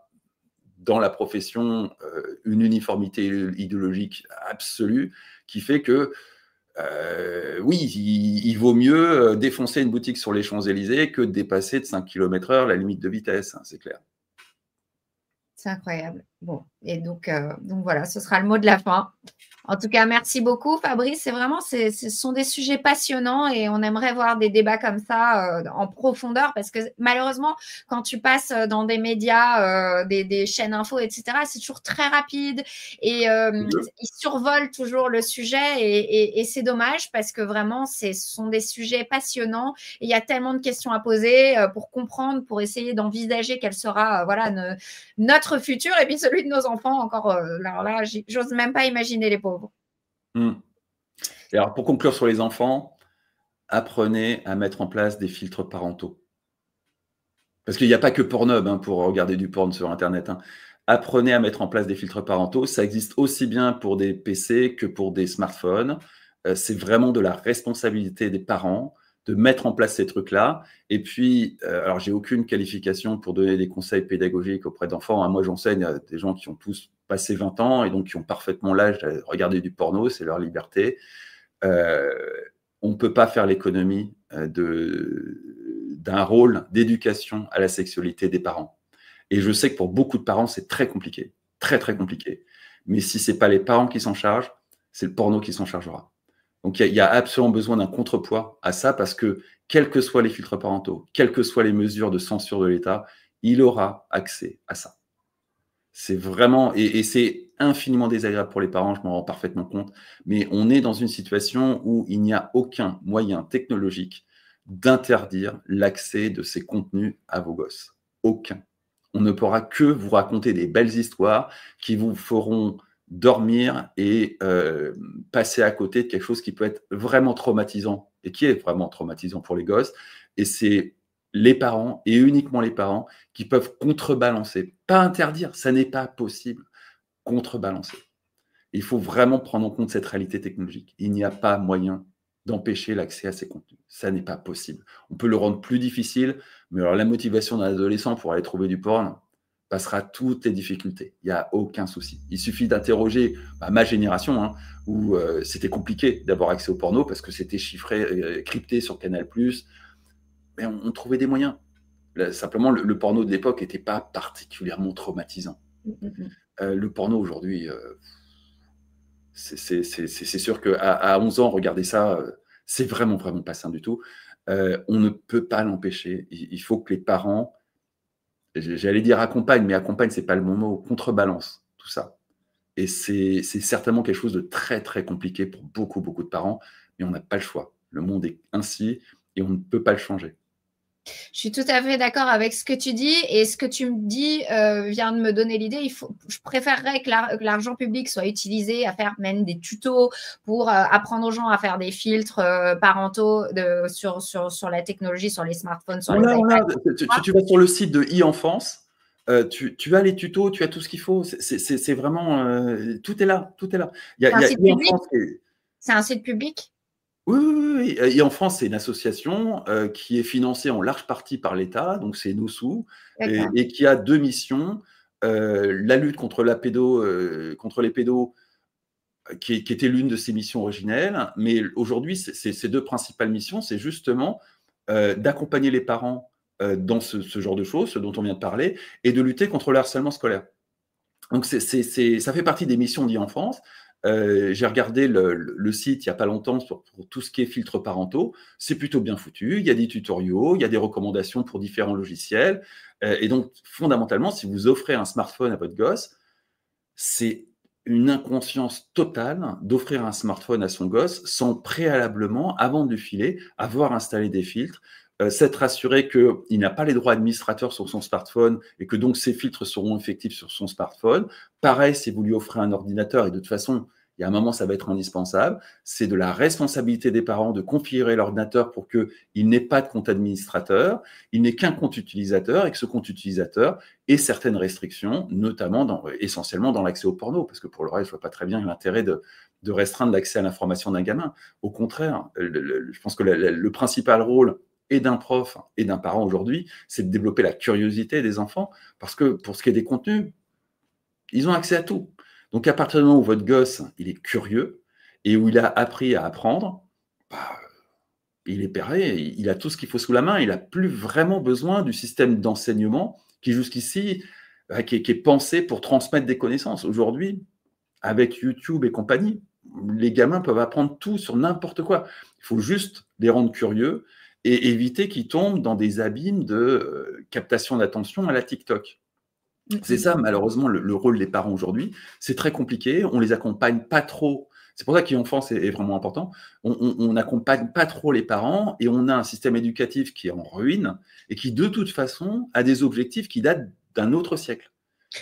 B: dans la profession une uniformité idéologique absolue qui fait que, oui, il vaut mieux défoncer une boutique sur les Champs-Élysées que de dépasser de 5 km/h la limite de vitesse, hein, c'est clair.
A: C'est incroyable. Bon, et donc voilà, ce sera le mot de la fin. En tout cas, merci beaucoup, Fabrice. C'est vraiment, ce sont des sujets passionnants et on aimerait voir des débats comme ça en profondeur parce que malheureusement, quand tu passes dans des médias, des chaînes info, etc., c'est toujours très rapide et ils survolent toujours le sujet et c'est dommage parce que vraiment, ce sont des sujets passionnants et il y a tellement de questions à poser pour comprendre, pour essayer d'envisager quel sera voilà, notre futur et puis celui de nos enfants encore. Alors là, j'ose même pas imaginer les pauvres.
B: Et alors, pour conclure sur les enfants, apprenez à mettre en place des filtres parentaux. Parce qu'il n'y a pas que Pornhub pour regarder du porn sur Internet. Apprenez à mettre en place des filtres parentaux. Ça existe aussi bien pour des PC que pour des smartphones. C'est vraiment de la responsabilité des parents de mettre en place ces trucs-là. Et puis, alors j'ai aucune qualification pour donner des conseils pédagogiques auprès d'enfants. Moi, j'enseigne à des gens qui ont tous passé 20 ans et donc qui ont parfaitement l'âge de regarder du porno, c'est leur liberté. On ne peut pas faire l'économie d'un rôle d'éducation à la sexualité des parents. Et je sais que pour beaucoup de parents, c'est très compliqué, très, très compliqué. Mais si ce n'est pas les parents qui s'en chargent, c'est le porno qui s'en chargera. Donc, il y a absolument besoin d'un contrepoids à ça parce que, quels que soient les filtres parentaux, quelles que soient les mesures de censure de l'État, il aura accès à ça. C'est vraiment, et c'est infiniment désagréable pour les parents, je m'en rends parfaitement compte, mais on est dans une situation où il n'y a aucun moyen technologique d'interdire l'accès de ces contenus à vos gosses. Aucun. On ne pourra que vous raconter des belles histoires qui vous feront dormir et passer à côté de quelque chose qui peut être vraiment traumatisant et qui est vraiment traumatisant pour les gosses. Et c'est les parents et uniquement les parents qui peuvent contrebalancer, pas interdire, ça n'est pas possible, contrebalancer. Il faut vraiment prendre en compte cette réalité technologique. Il n'y a pas moyen d'empêcher l'accès à ces contenus. Ça n'est pas possible. On peut le rendre plus difficile, mais alors la motivation d'un adolescent pour aller trouver du porn passera toutes les difficultés. Il n'y a aucun souci. Il suffit d'interroger ma génération, où c'était compliqué d'avoir accès au porno parce que c'était chiffré, crypté sur Canal+. Mais on trouvait des moyens. Simplement, le porno de l'époque n'était pas particulièrement traumatisant. Le porno aujourd'hui, c'est sûr qu'à 11 ans, regarder ça, c'est vraiment, vraiment pas sain du tout. On ne peut pas l'empêcher. Il faut que les parents, j'allais dire accompagnent, mais accompagnent, c'est pas le bon mot, contrebalance tout ça. Et c'est certainement quelque chose de très, très compliqué pour beaucoup, beaucoup de parents, mais on n'a pas le choix. Le monde est ainsi et on ne peut pas le changer.
A: Je suis tout à fait d'accord avec ce que tu dis et ce que tu me dis vient de me donner l'idée. Je préférerais que l'argent public soit utilisé à faire même des tutos pour apprendre aux gens à faire des filtres parentaux sur la technologie, sur les smartphones, sur les iPads.
B: Tu vas sur le site de e-enfance, tu as les tutos, tu as tout ce qu'il faut. C'est vraiment… tout est là, tout est là.
A: C'est un site public?
B: Oui. e-enfance, c'est une association qui est financée en large partie par l'État, donc c'est nos sous, et qui a deux missions. La lutte contre contre les pédos, qui était l'une de ses missions originelles, mais aujourd'hui, ces deux principales missions, c'est justement d'accompagner les parents dans ce genre de choses, ce dont on vient de parler, et de lutter contre le harcèlement scolaire. Donc, ça fait partie des missions d'e-enfance. J'ai regardé le site il n'y a pas longtemps pour tout ce qui est filtres parentaux. C'est plutôt bien foutu. Il y a des tutoriaux, il y a des recommandations pour différents logiciels. Et donc, fondamentalement, si vous offrez un smartphone à votre gosse, c'est une inconscience totale d'offrir un smartphone à son gosse sans préalablement, avant de lui filer, avoir installé des filtres, s'être assuré qu'il n'a pas les droits administrateurs sur son smartphone et que donc ces filtres seront effectifs sur son smartphone. Pareil, si vous lui offrez un ordinateur, et de toute façon, il y a un moment, ça va être indispensable, c'est de la responsabilité des parents de configurer l'ordinateur pour qu'il n'ait pas de compte administrateur, il n'ait qu'un compte utilisateur et que ce compte utilisateur ait certaines restrictions, notamment essentiellement dans l'accès au porno, parce que pour le reste, je ne vois pas très bien l'intérêt de restreindre l'accès à l'information d'un gamin. Au contraire, je pense que le principal rôle et d'un prof et d'un parent aujourd'hui, c'est de développer la curiosité des enfants, parce que pour ce qui est des contenus, ils ont accès à tout. Donc, à partir du moment où votre gosse, il est curieux et où il a appris à apprendre, il est pareil, il a tout ce qu'il faut sous la main, il n'a plus vraiment besoin du système d'enseignement qui, jusqu'ici, qui est pensé pour transmettre des connaissances. Aujourd'hui, avec YouTube et compagnie, les gamins peuvent apprendre tout sur n'importe quoi. Il faut juste les rendre curieux et éviter qu'ils tombent dans des abîmes de captation d'attention à la TikTok. C'est ça, malheureusement, le rôle des parents aujourd'hui. C'est très compliqué. On les accompagne pas trop. C'est pour ça que l'enfance est vraiment important. On n'accompagne pas trop les parents et on a un système éducatif qui est en ruine et qui, de toute façon, a des objectifs qui datent d'un autre siècle.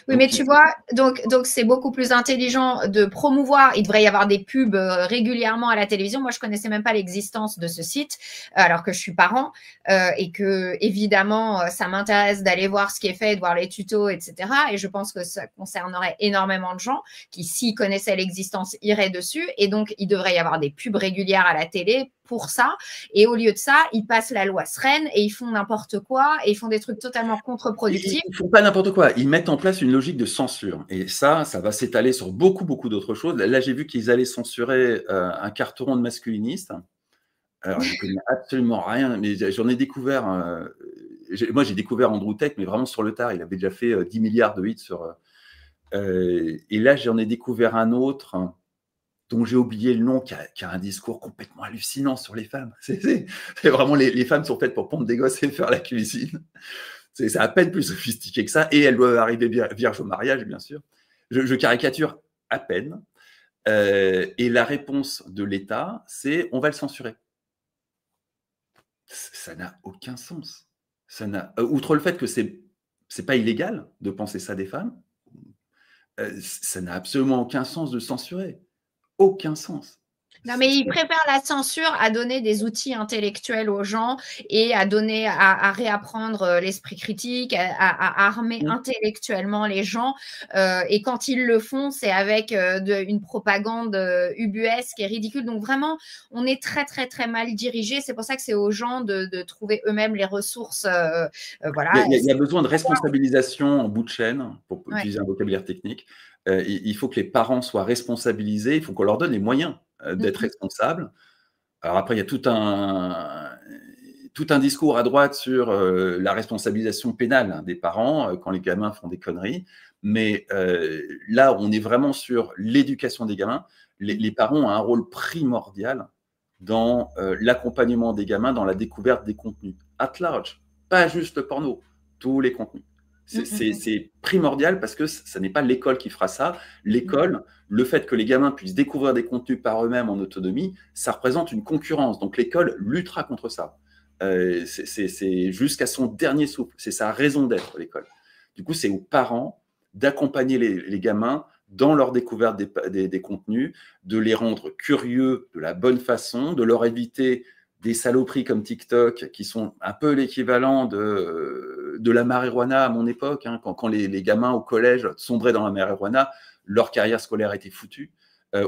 A: Oui, mais tu vois, donc c'est beaucoup plus intelligent de promouvoir. Il devrait y avoir des pubs régulièrement à la télévision. Moi, je connaissais même pas l'existence de ce site, alors que je suis parent et que évidemment, ça m'intéresse d'aller voir ce qui est fait, de voir les tutos, etc. Et je pense que ça concernerait énormément de gens qui, s'ils connaissaient l'existence, iraient dessus. Et donc, il devrait y avoir des pubs régulières à la télé pour ça. Et au lieu de ça, ils passent la loi Sren et ils font n'importe quoi et ils font des trucs totalement contre-productifs.
B: Ils font pas n'importe quoi. Ils mettent en place une logique de censure. Et ça va s'étaler sur beaucoup, beaucoup d'autres choses. Là, j'ai vu qu'ils allaient censurer un carton de masculiniste. Alors, je ne connais absolument rien, mais j'en ai découvert. Moi, j'ai découvert Andrew Tate, mais vraiment sur le tard. Il avait déjà fait 10 milliards de hits sur. Et là, j'en ai découvert un autre dont j'ai oublié le nom, qui a un discours complètement hallucinant sur les femmes. C'est vraiment les femmes sont faites pour pondre des gosses et faire la cuisine. C'est à peine plus sophistiqué que ça. Et elles doivent arriver vierges au mariage, bien sûr. Je caricature à peine. Et la réponse de l'État, c'est on va le censurer. Ça n'a aucun sens. Outre le fait que c'est pas illégal de penser ça des femmes, ça n'a absolument aucun sens de censurer. Aucun sens.
A: Non, mais ils préfèrent la censure à donner des outils intellectuels aux gens et à réapprendre l'esprit critique, à armer intellectuellement les gens. Et quand ils le font, c'est avec une propagande ubuesque et ridicule. Donc vraiment, on est très, très, très mal dirigé. C'est pour ça que c'est aux gens de trouver eux-mêmes les ressources. Voilà.
B: Il y a besoin de responsabilisation en bout de chaîne, pour utiliser un vocabulaire technique. Il faut que les parents soient responsabilisés. Il faut qu'on leur donne les moyens d'être responsables. Alors après, il y a tout un discours à droite sur la responsabilisation pénale des parents quand les gamins font des conneries. Mais là, on est vraiment sur l'éducation des gamins. Les parents ont un rôle primordial dans l'accompagnement des gamins, dans la découverte des contenus at large. Pas juste le porno, tous les contenus. C'est primordial parce que ça n'est pas l'école qui fera ça. L'école, le fait que les gamins puissent découvrir des contenus par eux-mêmes en autonomie, ça représente une concurrence. Donc l'école luttera contre ça. C'est jusqu'à son dernier souffle. C'est sa raison d'être, l'école. Du coup, c'est aux parents d'accompagner les gamins dans leur découverte des contenus, de les rendre curieux de la bonne façon, de leur éviter des saloperies comme TikTok, qui sont un peu l'équivalent de la marijuana à mon époque, hein, quand les gamins au collège sombraient dans la marijuana, leur carrière scolaire était foutue.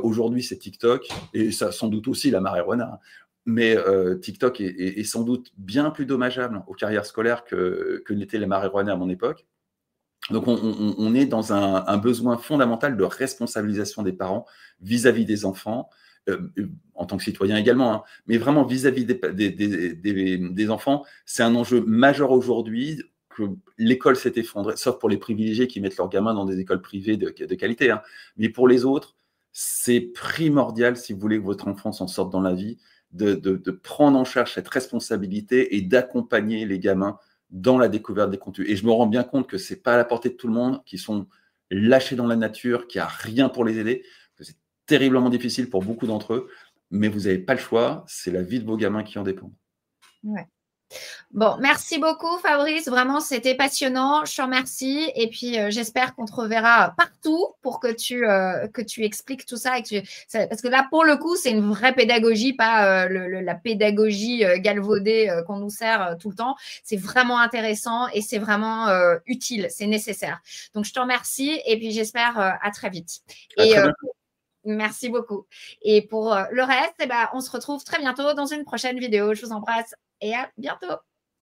B: Aujourd'hui, c'est TikTok, et ça, sans doute aussi la marijuana, hein. Mais TikTok est sans doute bien plus dommageable aux carrières scolaires que n'était la marijuana à mon époque. Donc, on est dans un besoin fondamental de responsabilisation des parents vis-à-vis des enfants, en tant que citoyen également, hein, mais vraiment vis-à-vis des enfants, c'est un enjeu majeur aujourd'hui. Que l'école s'est effondrée, sauf pour les privilégiés qui mettent leurs gamins dans des écoles privées de qualité, hein. Mais pour les autres, c'est primordial, si vous voulez que votre enfant s'en sorte dans la vie, de prendre en charge cette responsabilité et d'accompagner les gamins dans la découverte des contenus. Et je me rends bien compte que ce n'est pas à la portée de tout le monde, qui sont lâchés dans la nature, qu'il n'y a rien pour les aider, que c'est terriblement difficile pour beaucoup d'entre eux, mais vous n'avez pas le choix, c'est la vie de vos gamins qui en dépend.
A: Ouais. Bon, merci beaucoup Fabrice, vraiment c'était passionnant, je te remercie et puis j'espère qu'on te reverra partout pour que tu expliques tout ça, parce que là pour le coup c'est une vraie pédagogie, pas la pédagogie galvaudée qu'on nous sert tout le temps, c'est vraiment intéressant et c'est vraiment utile, c'est nécessaire. Donc je te remercie et puis j'espère à très vite. Merci beaucoup. Et pour le reste, on se retrouve très bientôt dans une prochaine vidéo. Je vous embrasse et à bientôt.